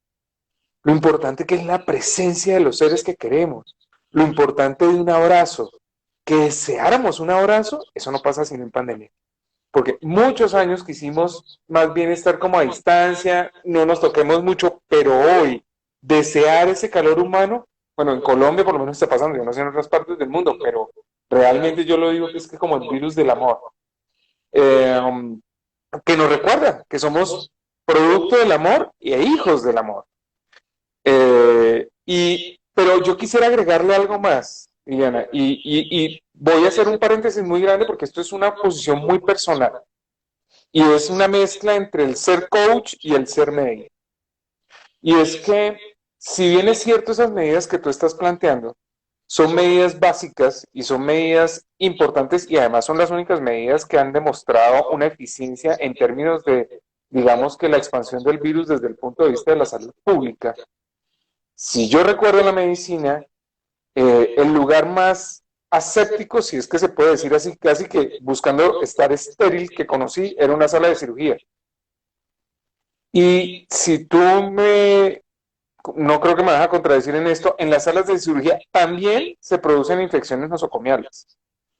que es la presencia de los seres que queremos, lo importante de un abrazo, que deseáramos un abrazo, eso no pasa sino en pandemia. Porque muchos años quisimos más bien estar como a distancia, no nos toquemos mucho, pero hoy desear ese calor humano, bueno, en Colombia por lo menos está pasando, yo no sé en otras partes del mundo, pero realmente yo lo digo que es que como el virus del amor, eh, que nos recuerda que somos producto del amor e hijos del amor. Pero yo quisiera agregarle algo más, Liliana, y voy a hacer un paréntesis muy grande porque esto es una posición muy personal. Y es una mezcla entre el ser coach y el ser médico. Y es que, si bien es cierto esas medidas que tú estás planteando, son medidas básicas y son medidas importantes y además son las únicas medidas que han demostrado una eficiencia en términos de, digamos que la expansión del virus desde el punto de vista de la salud pública. Si yo recuerdo la medicina, el lugar más aséptico, si es que se puede decir así, casi que buscando estar estéril que conocí, era una sala de cirugía. Y si tú me, no creo que me vas a contradecir en esto, en las salas de cirugía también se producen infecciones nosocomiales.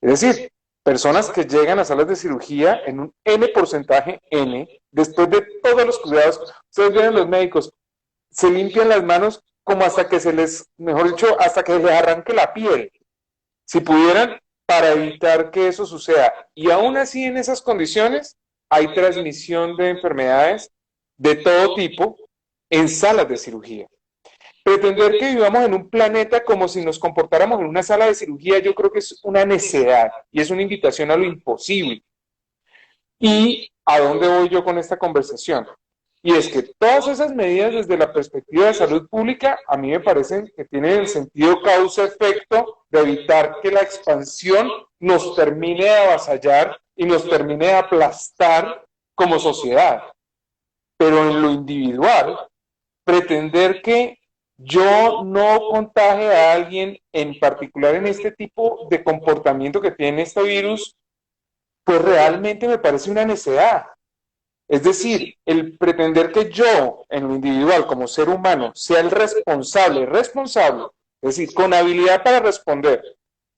Es decir, personas que llegan a salas de cirugía en un N porcentaje N, después de todos los cuidados, ustedes ven a los médicos, se limpian las manos como hasta que se les, mejor dicho, hasta que les arranque la piel. Si pudieran, para evitar que eso suceda. Y aún así, en esas condiciones, hay transmisión de enfermedades de todo tipo en salas de cirugía. Pretender que vivamos en un planeta como si nos comportáramos en una sala de cirugía, yo creo que es una necedad y es una invitación a lo imposible. ¿Y a dónde voy yo con esta conversación? Y es que todas esas medidas desde la perspectiva de salud pública a mí me parecen que tienen el sentido causa-efecto de evitar que la expansión nos termine de avasallar y nos termine de aplastar como sociedad. Pero en lo individual, pretender que yo no contagie a alguien en particular en este tipo de comportamiento que tiene este virus, pues realmente me parece una necedad. Es decir, el pretender que yo, en lo individual, como ser humano, sea el responsable, es decir, con habilidad para responder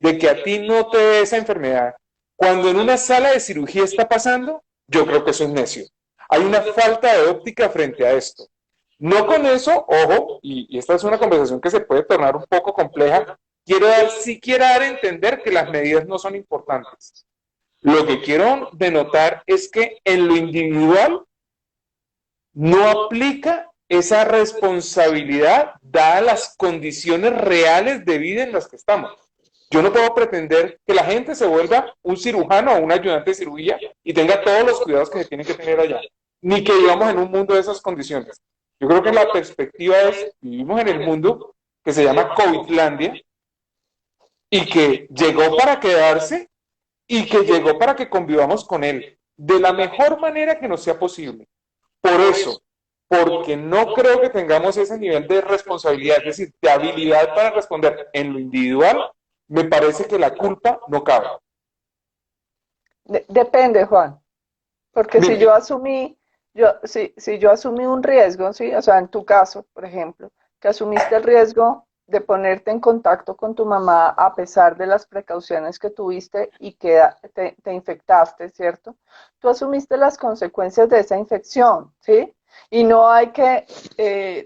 de que a ti no te dé esa enfermedad, cuando en una sala de cirugía está pasando, yo creo que eso es necio. Hay una falta de óptica frente a esto. No con eso, ojo, y esta es una conversación que se puede tornar un poco compleja, siquiera dar a entender que las medidas no son importantes. Lo que quiero denotar es que en lo individual no aplica esa responsabilidad dadas las condiciones reales de vida en las que estamos. Yo no puedo pretender que la gente se vuelva un cirujano o un ayudante de cirugía y tenga todos los cuidados que se tienen que tener allá, ni que vivamos en un mundo de esas condiciones. Yo creo que la perspectiva es, vivimos en el mundo que se llama COVIDlandia y que llegó para quedarse y que llegó para que convivamos con él de la mejor manera que nos sea posible. Por eso, porque no creo que tengamos ese nivel de responsabilidad, es decir, de habilidad para responder en lo individual, me parece que la culpa no cabe. Depende, Juan, porque si Dime. si yo asumí un riesgo, ¿sí? O sea, en tu caso, por ejemplo, que asumiste el riesgo de ponerte en contacto con tu mamá a pesar de las precauciones que tuviste y que te infectaste, ¿cierto? Tú asumiste las consecuencias de esa infección, ¿sí? Y no hay que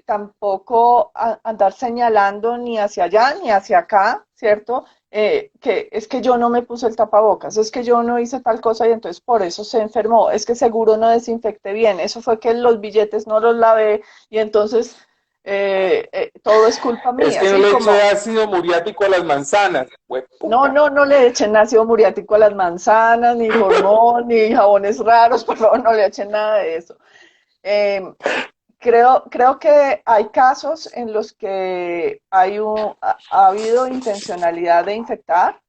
tampoco andar señalando ni hacia allá ni hacia acá, ¿cierto? Que es que yo no me puse el tapabocas, es que yo no hice tal cosa y entonces por eso se enfermó, es que seguro no desinfecté bien, eso fue que los billetes no los lavé y entonces todo es culpa Es mía, que no ¿sí? le eché Como, ácido muriático a las manzanas. no, Hueputa. no, no le echen ácido muriático a las manzanas, ni formol, ni jabones raros, por favor, no le echen nada de eso. Eh, creo que hay casos en los que ha habido intencionalidad de infectar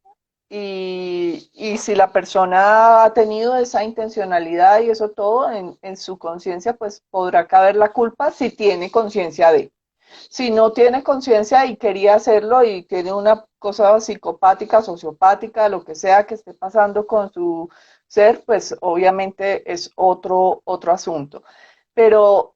y si la persona ha tenido esa intencionalidad y eso todo en su conciencia, pues podrá caber la culpa si tiene conciencia de. Si no tiene conciencia y quería hacerlo y tiene una cosa psicopática, sociopática, lo que sea que esté pasando con su ser, pues obviamente es otro asunto. Pero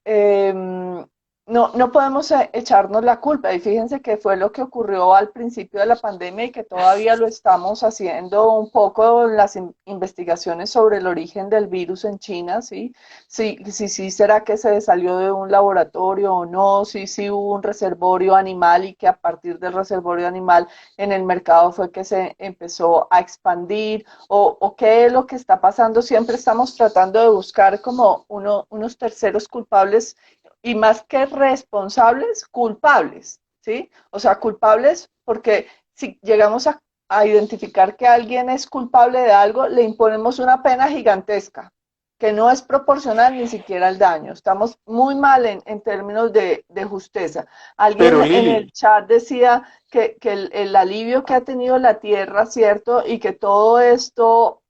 no podemos echarnos la culpa. Y fíjense que fue lo que ocurrió al principio de la pandemia y que todavía lo estamos haciendo un poco en las investigaciones sobre el origen del virus en China, ¿sí? Sí, será que se salió de un laboratorio o no, sí hubo un reservorio animal y que a partir del reservorio animal en el mercado fue que se empezó a expandir o qué es lo que está pasando. Siempre estamos tratando de buscar como unos terceros culpables y más que responsables, culpables, ¿sí? O sea, culpables porque si llegamos a identificar que alguien es culpable de algo, le imponemos una pena gigantesca que no es proporcional ni siquiera al daño. Estamos muy mal en términos de justicia. Alguien Pero en el Lili, chat decía que el alivio que ha tenido la Tierra, ¿cierto? Y que todo esto,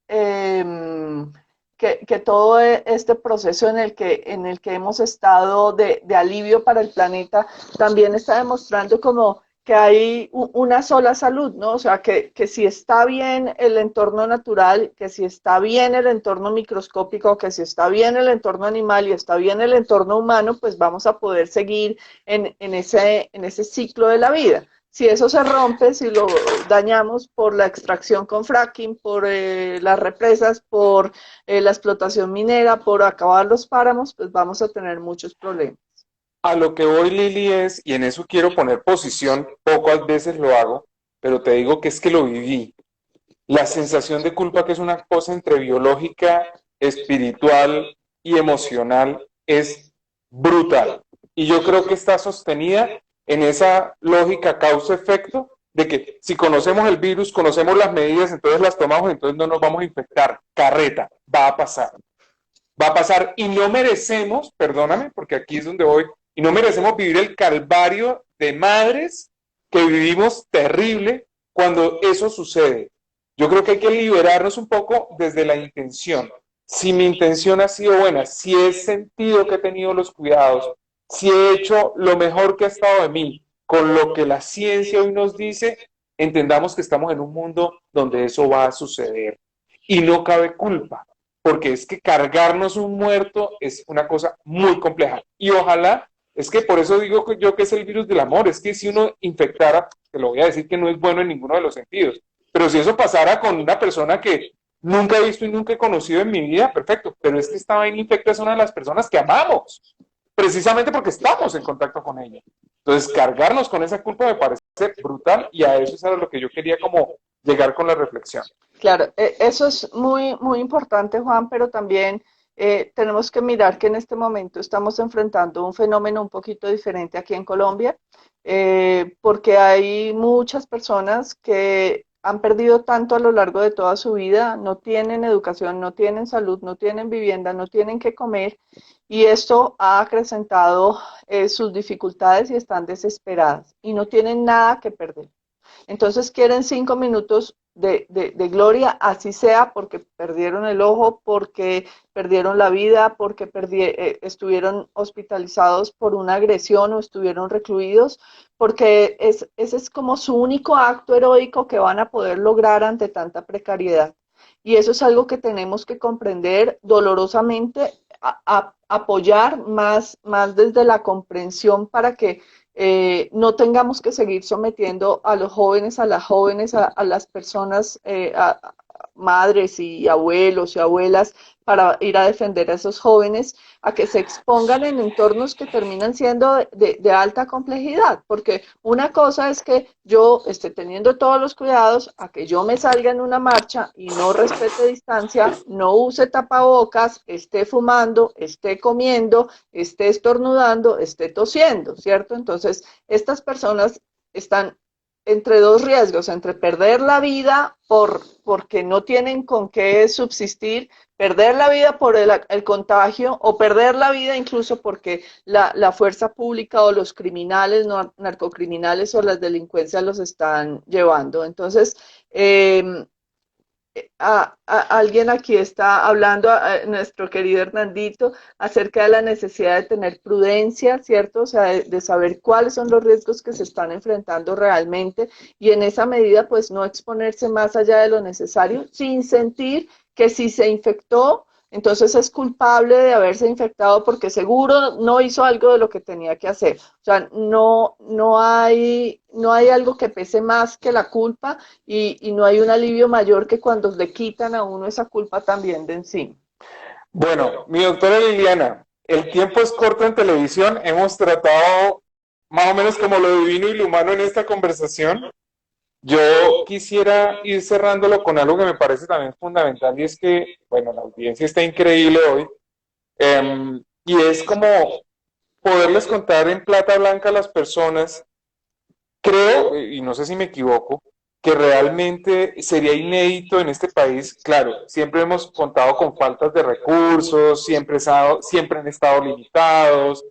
que todo este proceso en el que hemos estado de alivio para el planeta, también está demostrando como que hay una sola salud, ¿no? O sea, que si está bien el entorno natural, que si está bien el entorno microscópico, que si está bien el entorno animal y está bien el entorno humano, pues vamos a poder seguir en ese ciclo de la vida. Si eso se rompe, si lo dañamos por la extracción con fracking, por las represas, por la explotación minera, por acabar los páramos, pues vamos a tener muchos problemas. a lo que voy, Lili, es, y en eso quiero poner posición, pocas veces lo hago, pero te digo que es que lo viví. La sensación de culpa, que es una cosa entre biológica, espiritual y emocional, es brutal. Y yo creo que está sostenida en esa lógica causa-efecto de que si conocemos el virus, conocemos las medidas, entonces las tomamos, entonces no nos vamos a infectar. Carreta, va a pasar. Va a pasar y no merecemos, perdóname, porque aquí es donde voy, y no merecemos vivir el calvario de madres que vivimos terrible cuando eso sucede. Yo creo que hay que liberarnos un poco desde la intención. Si mi intención ha sido buena, si he sentido que he tenido los cuidados, si he hecho lo mejor que ha estado de mí, con lo que la ciencia hoy nos dice, entendamos que estamos en un mundo donde eso va a suceder. Y no cabe culpa, porque es que cargarnos un muerto es una cosa muy compleja. Y ojalá, es que por eso digo yo que es el virus del amor, es que si uno infectara, te lo voy a decir que no es bueno en ninguno de los sentidos, pero si eso pasara con una persona que nunca he visto y nunca he conocido en mi vida, perfecto, pero es que esta vaina infecta es una de las personas que amamos, precisamente porque estamos en contacto con ella. Entonces, cargarnos con esa culpa me parece brutal y a eso es a lo que yo quería como llegar con la reflexión. Claro, eso es muy importante, Juan, pero también tenemos que mirar que en este momento estamos enfrentando un fenómeno un poquito diferente aquí en Colombia, porque hay muchas personas que han perdido tanto a lo largo de toda su vida, no tienen educación, no tienen salud, no tienen vivienda, no tienen qué comer, y esto ha acrecentado sus dificultades y están desesperadas y no tienen nada que perder. Entonces quieren 5 minutos de gloria, así sea porque perdieron el ojo, porque perdieron la vida, porque estuvieron hospitalizados por una agresión o estuvieron recluidos, porque ese es como su único acto heroico que van a poder lograr ante tanta precariedad. Y eso es algo que tenemos que comprender dolorosamente apoyar más desde la comprensión para que no tengamos que seguir sometiendo a los jóvenes, a las jóvenes, a las personas, madres y abuelos y abuelas, para ir a defender a esos jóvenes, a que se expongan en entornos que terminan siendo de alta complejidad, porque una cosa es que yo esté teniendo todos los cuidados, a que yo me salga en una marcha y no respete distancia, no use tapabocas, esté fumando, esté comiendo, esté estornudando, esté tosiendo, ¿cierto? Entonces, estas personas están entre dos riesgos, entre perder la vida porque no tienen con qué subsistir, perder la vida por el contagio o perder la vida incluso porque la fuerza pública o los criminales, narcocriminales o las delincuencias los están llevando. Entonces, alguien aquí está hablando, nuestro querido Hernandito, acerca de la necesidad de tener prudencia, ¿cierto? O sea, de saber cuáles son los riesgos que se están enfrentando realmente y en esa medida, pues no exponerse más allá de lo necesario sin sentir que si se infectó, entonces es culpable de haberse infectado porque seguro no hizo algo de lo que tenía que hacer. O sea, no hay algo que pese más que la culpa y no hay un alivio mayor que cuando le quitan a uno esa culpa también de encima. Bueno, mi doctora Liliana, el tiempo es corto en televisión, hemos tratado más o menos como lo divino y lo humano en esta conversación. Yo quisiera ir cerrándolo con algo que me parece también fundamental y es que, bueno, la audiencia está increíble hoy y es como poderles contar en plata blanca a las personas. Creo, y no sé si me equivoco, que realmente sería inédito en este país. Claro, siempre hemos contado con faltas de recursos, siempre han estado limitados,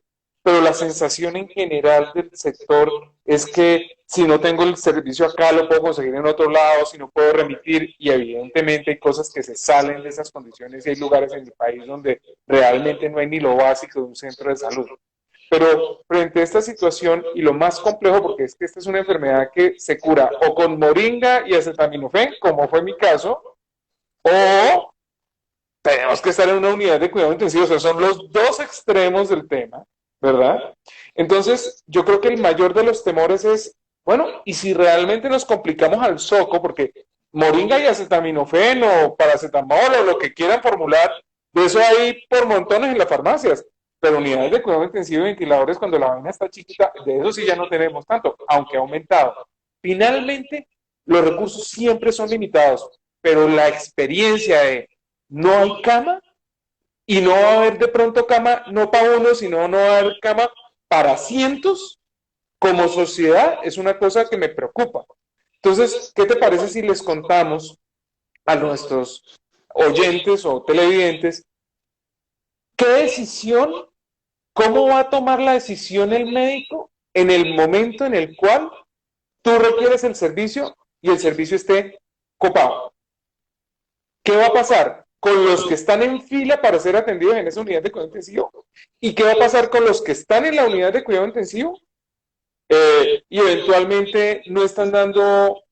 pero la sensación en general del sector es que si no tengo el servicio acá, lo puedo conseguir en otro lado, si no puedo remitir, y evidentemente hay cosas que se salen de esas condiciones y hay lugares en el país donde realmente no hay ni lo básico de un centro de salud. Pero frente a esta situación, y lo más complejo, porque es que esta es una enfermedad que se cura o con moringa y acetaminofén, como fue mi caso, o tenemos que estar en una unidad de cuidado intensivo. O sea, son los dos extremos del tema, ¿verdad? Entonces, yo creo que el mayor de los temores es, bueno, y si realmente nos complicamos al soco, porque moringa y acetaminofén o paracetamol o lo que quieran formular, de eso hay por montones en las farmacias. Pero unidades de cuidado intensivo y ventiladores, cuando la vaina está chiquita, de eso sí ya no tenemos tanto, aunque ha aumentado. Finalmente, los recursos siempre son limitados, pero la experiencia de no hay cama y no va a haber de pronto cama no para uno, sino no va a haber cama para cientos, como sociedad, es una cosa que me preocupa. Entonces, ¿qué te parece si les contamos a nuestros oyentes o televidentes qué decisión, cómo va a tomar la decisión el médico en el momento en el cual tú requieres el servicio y el servicio esté copado? ¿Qué va a pasar con los que están en fila para ser atendidos en esa unidad de cuidado intensivo? ¿Y qué va a pasar con los que están en la unidad de cuidado intensivo y eventualmente no están dando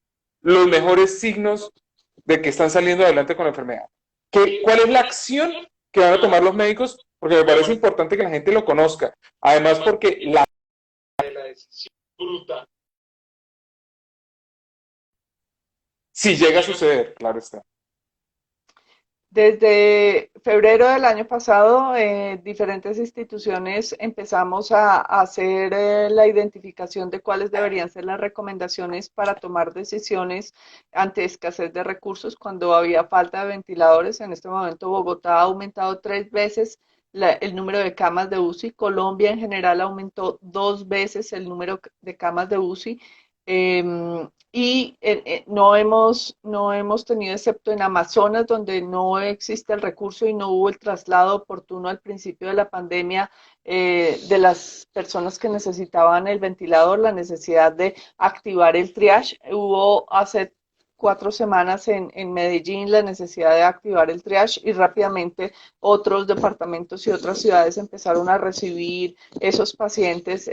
los mejores signos de que están saliendo adelante con la enfermedad? ¿Cuál es la acción que van a tomar los médicos? Porque me parece importante que la gente lo conozca. Además, porque la decisión brutal, si llega a suceder, claro está. Desde febrero del año pasado, diferentes instituciones empezamos a hacer la identificación de cuáles deberían ser las recomendaciones para tomar decisiones ante escasez de recursos cuando había falta de ventiladores. En este momento Bogotá ha aumentado 3 veces el número de camas de UCI. Colombia en general aumentó 2 veces el número de camas de UCI. No hemos tenido, excepto en Amazonas, donde no existe el recurso y no hubo el traslado oportuno al principio de la pandemia de las personas que necesitaban el ventilador, la necesidad de activar el triage. Hubo hace 4 semanas en Medellín la necesidad de activar el triage y rápidamente otros departamentos y otras ciudades empezaron a recibir esos pacientes,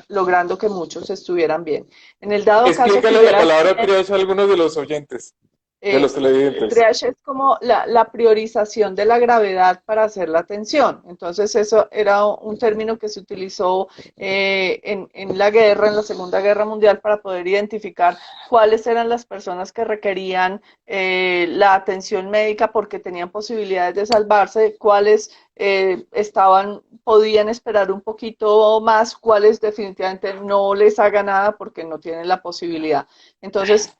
logrando que muchos estuvieran bien. En el dado caso que Explícale la palabra triage a algunos de los oyentes. de los televidentes. Triage es como la priorización de la gravedad para hacer la atención. Entonces, eso era un término que se utilizó en la guerra, en la Segunda Guerra Mundial, para poder identificar cuáles eran las personas que requerían la atención médica porque tenían posibilidades de salvarse, cuáles podían esperar un poquito más, cuáles definitivamente no les haga nada porque no tienen la posibilidad. Entonces,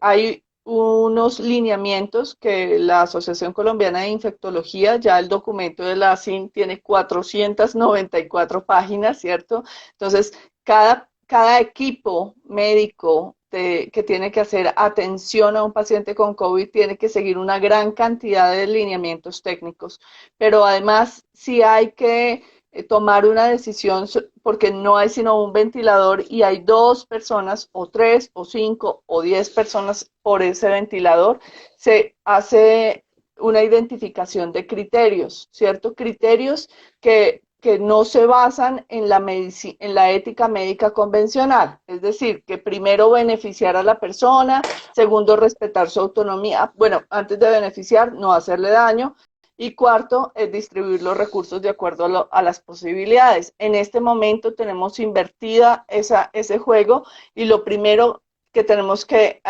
hay unos lineamientos que la Asociación Colombiana de Infectología, ya el documento de la ASIN tiene 494 páginas, ¿cierto? Entonces, cada equipo médico que tiene que hacer atención a un paciente con COVID tiene que seguir una gran cantidad de lineamientos técnicos, pero además sí hay que tomar una decisión porque no hay sino un ventilador y hay 2 personas o 3 o 5 o 10 personas por ese ventilador, se hace una identificación de criterios, ¿cierto? Criterios que no se basan en en la ética médica convencional, es decir, que primero beneficiar a la persona, segundo respetar su autonomía, bueno, antes de beneficiar, no hacerle daño, y cuarto, es distribuir los recursos de acuerdo a las posibilidades. En este momento tenemos invertida ese juego y lo primero que tenemos que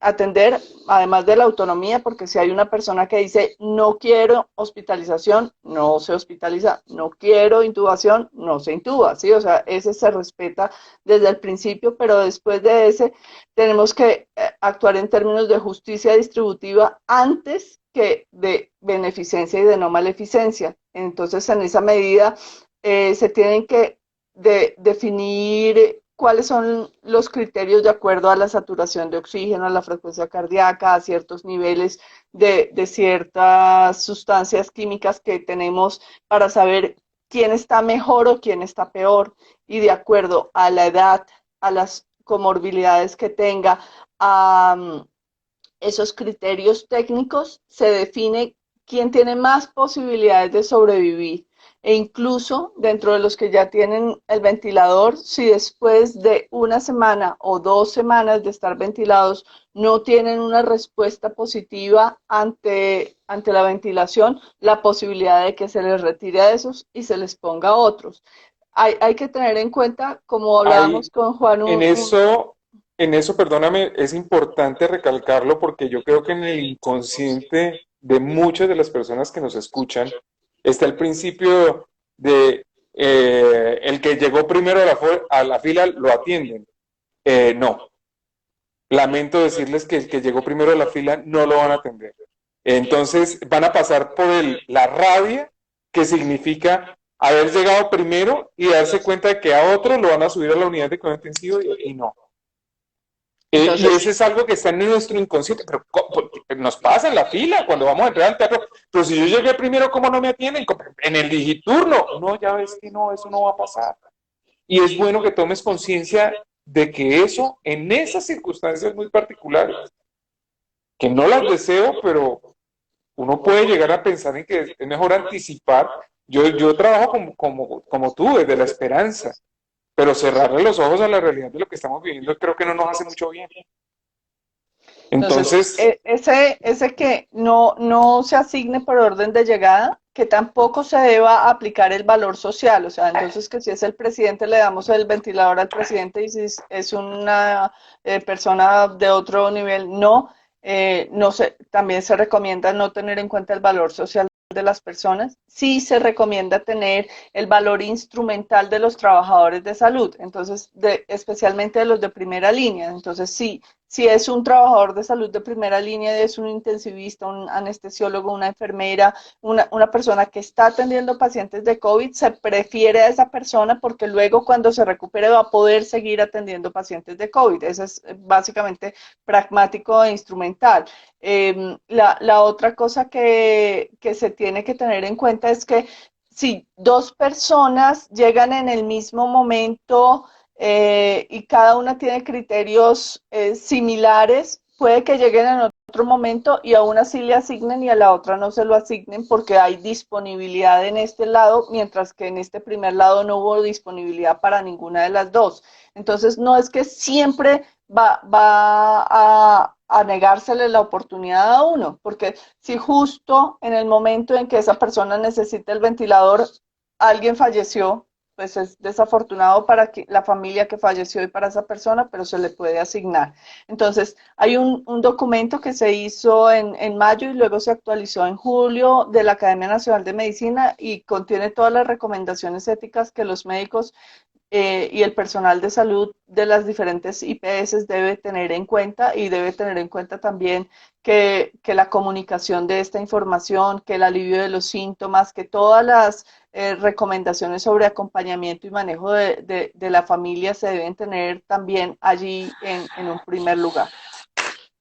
atender, además de la autonomía, porque si hay una persona que dice no quiero hospitalización, no se hospitaliza, no quiero intubación, no se intuba, ¿sí? O sea, ese se respeta desde el principio, pero después de ese tenemos que actuar en términos de justicia distributiva antes que de beneficencia y de no maleficencia. Entonces, en esa medida, se tienen que definir cuáles son los criterios de acuerdo a la saturación de oxígeno, a la frecuencia cardíaca, a ciertos niveles de ciertas sustancias químicas que tenemos para saber quién está mejor o quién está peor, y de acuerdo a la edad, a las comorbilidades que tenga, a esos criterios técnicos, se define quién tiene más posibilidades de sobrevivir. E incluso dentro de los que ya tienen el ventilador, si después de una semana o 2 semanas de estar ventilados no tienen una respuesta positiva ante la ventilación, la posibilidad de que se les retire a esos y se les ponga a otros. Hay que tener en cuenta, como hablábamos Hay, con Juan, en eso, en eso, perdóname, es importante recalcarlo porque yo creo que en el inconsciente de muchas de las personas que nos escuchan está el principio de el que llegó primero a la fila lo atienden. No, lamento decirles que el que llegó primero a la fila no lo van a atender. Entonces van a pasar por la rabia que significa haber llegado primero y darse cuenta de que a otro lo van a subir a la unidad de cuidado intensivo y no. Y entonces, eso es algo que está en nuestro inconsciente, pero nos pasa en la fila cuando vamos a entrar al teatro. Pero si yo llegué primero, ¿cómo no me atienden? En el digiturno. No, ya ves que no, eso no va a pasar. Y es bueno que tomes conciencia de que eso, en esas circunstancias muy particulares, que no las deseo, pero uno puede llegar a pensar en que es mejor anticipar. Yo trabajo como tú, desde la esperanza, pero cerrarle los ojos a la realidad de lo que estamos viviendo creo que no nos hace mucho bien. entonces, Entonces, ese que no se asigne por orden de llegada, que tampoco se deba aplicar el valor social, o sea, entonces que si es el presidente le damos el ventilador al presidente y si es una persona de otro nivel, no, no se, también se recomienda no tener en cuenta el valor social de las personas, sí se recomienda tener el valor instrumental de los trabajadores de salud, entonces, especialmente de los de primera línea, entonces sí, si es un trabajador de salud de primera línea, es un intensivista, un anestesiólogo, una enfermera, una persona que está atendiendo pacientes de COVID, se prefiere a esa persona porque luego cuando se recupere va a poder seguir atendiendo pacientes de COVID. Eso es básicamente pragmático e instrumental. La otra cosa que se tiene que tener en cuenta es que si 2 personas llegan en el mismo momento y cada una tiene criterios similares, puede que lleguen en otro momento y a una sí le asignen y a la otra no se lo asignen porque hay disponibilidad en este lado, mientras que en este primer lado no hubo disponibilidad para ninguna de las dos. Entonces, no es que siempre va a negársele la oportunidad a uno, porque si justo en el momento en que esa persona necesita el ventilador, alguien falleció, pues es desafortunado para la familia que falleció y para esa persona, pero se le puede asignar. Entonces, hay un documento que se hizo en mayo y luego se actualizó en julio de la Academia Nacional de Medicina y contiene todas las recomendaciones éticas que los médicos y el personal de salud de las diferentes IPS debe tener en cuenta y debe tener en cuenta también que la comunicación de esta información, que el alivio de los síntomas, que todas las recomendaciones sobre acompañamiento y manejo de la familia se deben tener también allí en un primer lugar.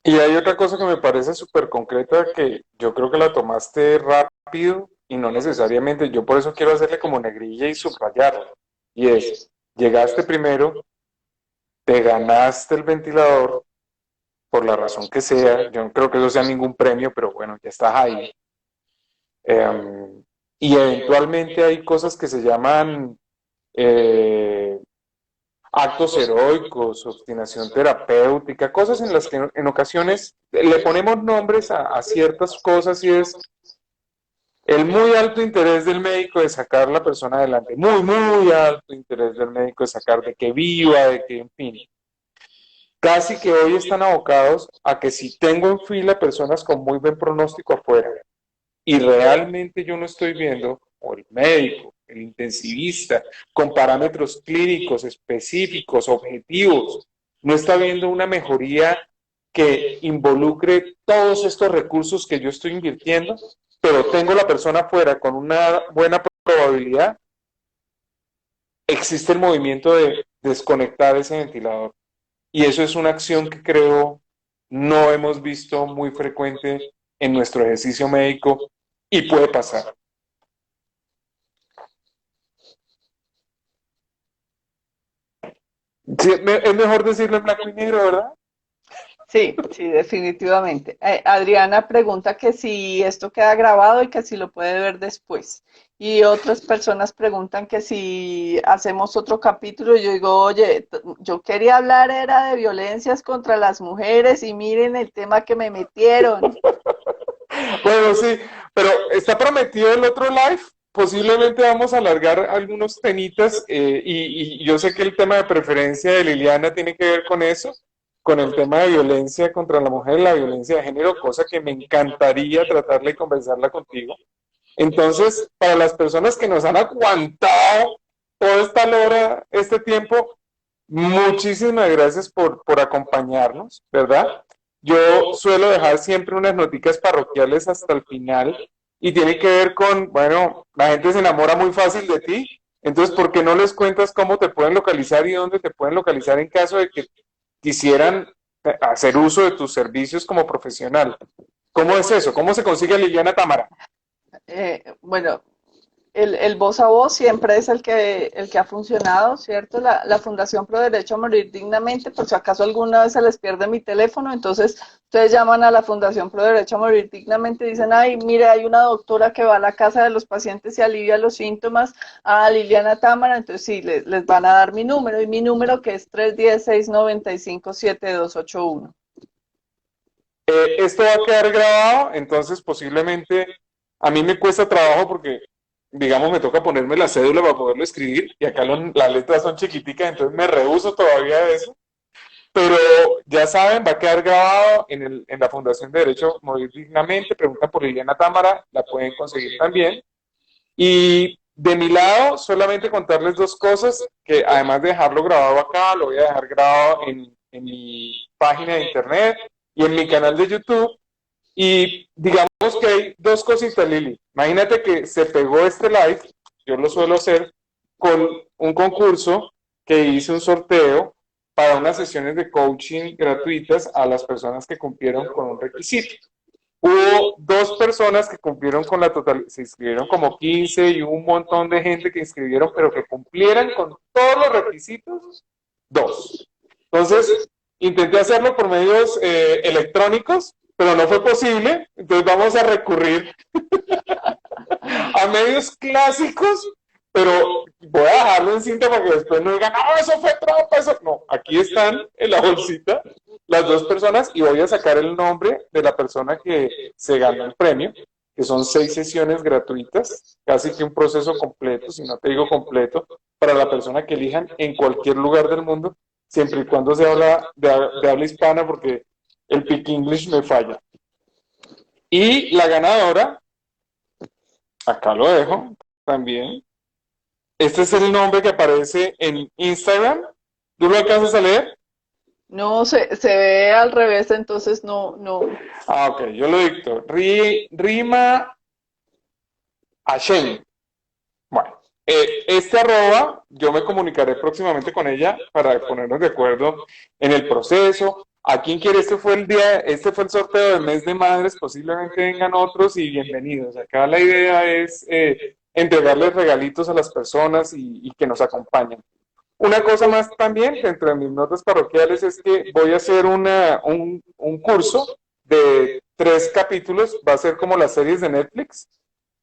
Y hay otra cosa que me parece súper concreta que yo creo que la tomaste rápido y no necesariamente, yo por eso quiero hacerle como negrilla y subrayarla. Y es, llegaste primero, te ganaste el ventilador, por la razón que sea, yo no creo que eso sea ningún premio, pero bueno, ya estás ahí. Y eventualmente hay cosas que se llaman actos heroicos, obstinación terapéutica, cosas en las que en ocasiones le ponemos nombres a ciertas cosas y es el muy alto interés del médico de sacar a la persona adelante, muy, muy alto interés del médico de sacar de que viva, de que, en fin. Casi que hoy están abocados a que si tengo en fila personas con muy buen pronóstico afuera y realmente yo no estoy viendo, o el médico, el intensivista, con parámetros clínicos específicos, objetivos, no está viendo una mejoría que involucre todos estos recursos que yo estoy invirtiendo, pero tengo la persona afuera con una buena probabilidad, existe el movimiento de desconectar ese ventilador. Y eso es una acción que creo no hemos visto muy frecuente en nuestro ejercicio médico y puede pasar. Sí, es mejor decirlo en blanco y negro, ¿verdad? Sí, sí, definitivamente. Adriana pregunta que si esto queda grabado y que si lo puede ver después. Y otras personas preguntan que si hacemos otro capítulo. Yo digo, oye, yo quería hablar era de violencias contra las mujeres y miren el tema que me metieron. Bueno, sí, pero está prometido el otro live. Posiblemente vamos a alargar algunos temitas y yo sé que el tema de preferencia de Liliana tiene que ver con eso, con el tema de violencia contra la mujer, la violencia de género, cosa que me encantaría tratarla y conversarla contigo. Entonces, para las personas que nos han aguantado toda esta hora, este tiempo, muchísimas gracias por acompañarnos, ¿verdad? Yo suelo dejar siempre unas noticas parroquiales hasta el final y tiene que ver con, bueno, la gente se enamora muy fácil de ti, entonces, ¿por qué no les cuentas cómo te pueden localizar y dónde te pueden localizar en caso de que quisieran hacer uso de tus servicios como profesional? ¿Cómo es eso? ¿Cómo se consigue Liliana Támara? Bueno, el voz a voz siempre es el que ha funcionado, ¿cierto? La Fundación Pro Derecho a Morir Dignamente, por si acaso alguna vez se les pierde mi teléfono, entonces ustedes llaman a la Fundación Pro Derecho a Morir Dignamente y dicen, ay, mire, hay una doctora que va a la casa de los pacientes y alivia los síntomas, a Liliana Támara, entonces sí, les van a dar mi número, y mi número que es 310-695-7281. Esto va a quedar grabado, entonces posiblemente a mí me cuesta trabajo porque, digamos, me toca ponerme la cédula para poderlo escribir y acá las letras son chiquiticas, entonces me rehúso todavía de eso. Pero ya saben, va a quedar grabado en la Fundación de Derecho Morir Dignamente. Pregunta por Liliana Támara, la pueden conseguir también. Y de mi lado, solamente contarles dos cosas, que además de dejarlo grabado acá, lo voy a dejar grabado en mi página de internet y en mi canal de YouTube. Y digamos que hay dos cositas, Lili. Imagínate que se pegó este live, yo lo suelo hacer, con un concurso que hice un sorteo para unas sesiones de coaching gratuitas a las personas que cumplieron con un requisito. Hubo dos personas que cumplieron con la total, se inscribieron como 15 y hubo un montón de gente que inscribieron, pero que cumplieran con todos los requisitos, dos. Entonces, intenté hacerlo por medios electrónicos, pero no fue posible, entonces vamos a recurrir a medios clásicos, pero voy a dejarlo en cinta para que después no digan, no, eso fue trampa, eso. No, aquí están en la bolsita las dos personas y voy a sacar el nombre de la persona que se ganó el premio, que son 6 sesiones gratuitas, casi que un proceso completo, si no te digo completo, para la persona que elijan en cualquier lugar del mundo, siempre y cuando se habla de habla hispana, porque el Pick English me falla. Y la ganadora, acá lo dejo también. Este es el nombre que aparece en Instagram. ¿Tú lo alcanzas a leer? No, se ve al revés, entonces no, no. Ah, ok, yo lo dicto. Rima Hashem. Bueno, este arroba, yo me comunicaré próximamente con ella para ponernos de acuerdo en el proceso. ¿A quién quiere? Este fue el sorteo del mes de madres, posiblemente vengan otros y bienvenidos. Acá la idea es entregarles regalitos a las personas y que nos acompañen. Una cosa más también, dentro de mis notas parroquiales, es que voy a hacer un curso de 3 capítulos, va a ser como las series de Netflix.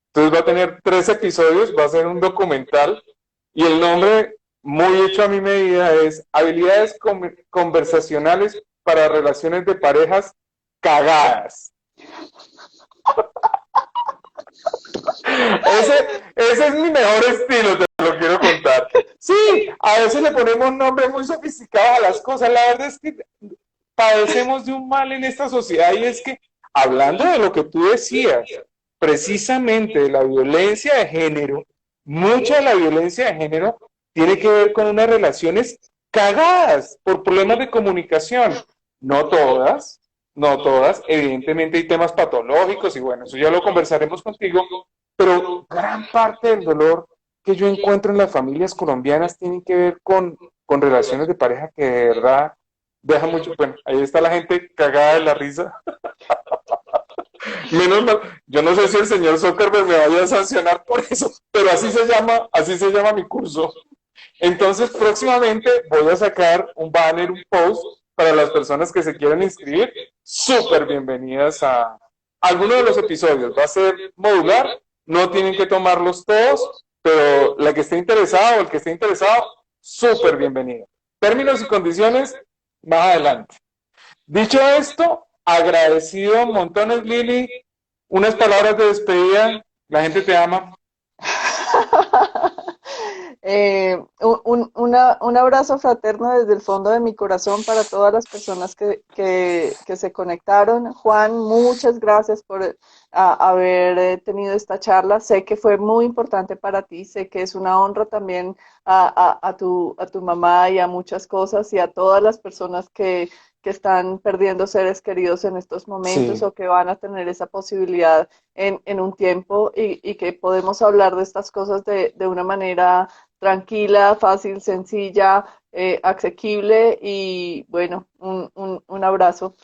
Entonces va a tener 3 episodios, va a ser un documental y el nombre, muy hecho a mi medida, es Habilidades conversacionales para relaciones de parejas cagadas. Ese es mi mejor estilo, te lo quiero contar. Sí, a veces le ponemos nombres muy sofisticados a las cosas. La verdad es que padecemos de un mal en esta sociedad y es que, hablando de lo que tú decías, precisamente de la violencia de género, mucha de la violencia de género tiene que ver con unas relaciones cagadas por problemas de comunicación. No todas, no todas, evidentemente hay temas patológicos y bueno, eso ya lo conversaremos contigo, pero gran parte del dolor que yo encuentro en las familias colombianas tiene que ver con relaciones de pareja que de verdad deja mucho, bueno, ahí está la gente cagada de la risa. Menos mal, yo no sé si el señor Zuckerberg me vaya a sancionar por eso, pero así se llama mi curso. Entonces, próximamente voy a sacar un banner, un post para las personas que se quieran inscribir. Súper bienvenidas a alguno de los episodios. Va a ser modular, no tienen que tomarlos todos, pero la que esté interesada o el que esté interesado, súper bienvenido. Términos y condiciones, más adelante. Dicho esto, agradecido montones, Lili. Unas palabras de despedida. La gente te ama. Un abrazo fraterno desde el fondo de mi corazón para todas las personas que se conectaron. Juan, muchas gracias por haber tenido esta charla. Sé que fue muy importante para ti, sé que es una honra también a tu mamá y a muchas cosas y a todas las personas que están perdiendo seres queridos en estos momentos Sí, o que van a tener esa posibilidad en un tiempo y que podemos hablar de estas cosas de una manera tranquila, fácil, sencilla, asequible y bueno, un abrazo.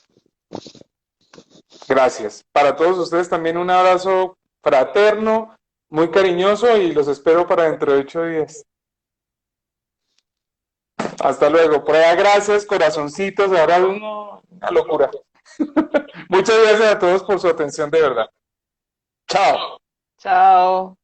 gracias. Para todos ustedes también un abrazo fraterno, muy cariñoso y los espero para dentro de 8 días. Hasta luego. Por allá, gracias, corazoncitos. Ahora una locura. Muchas gracias a todos por su atención, de verdad. Chao. Chao.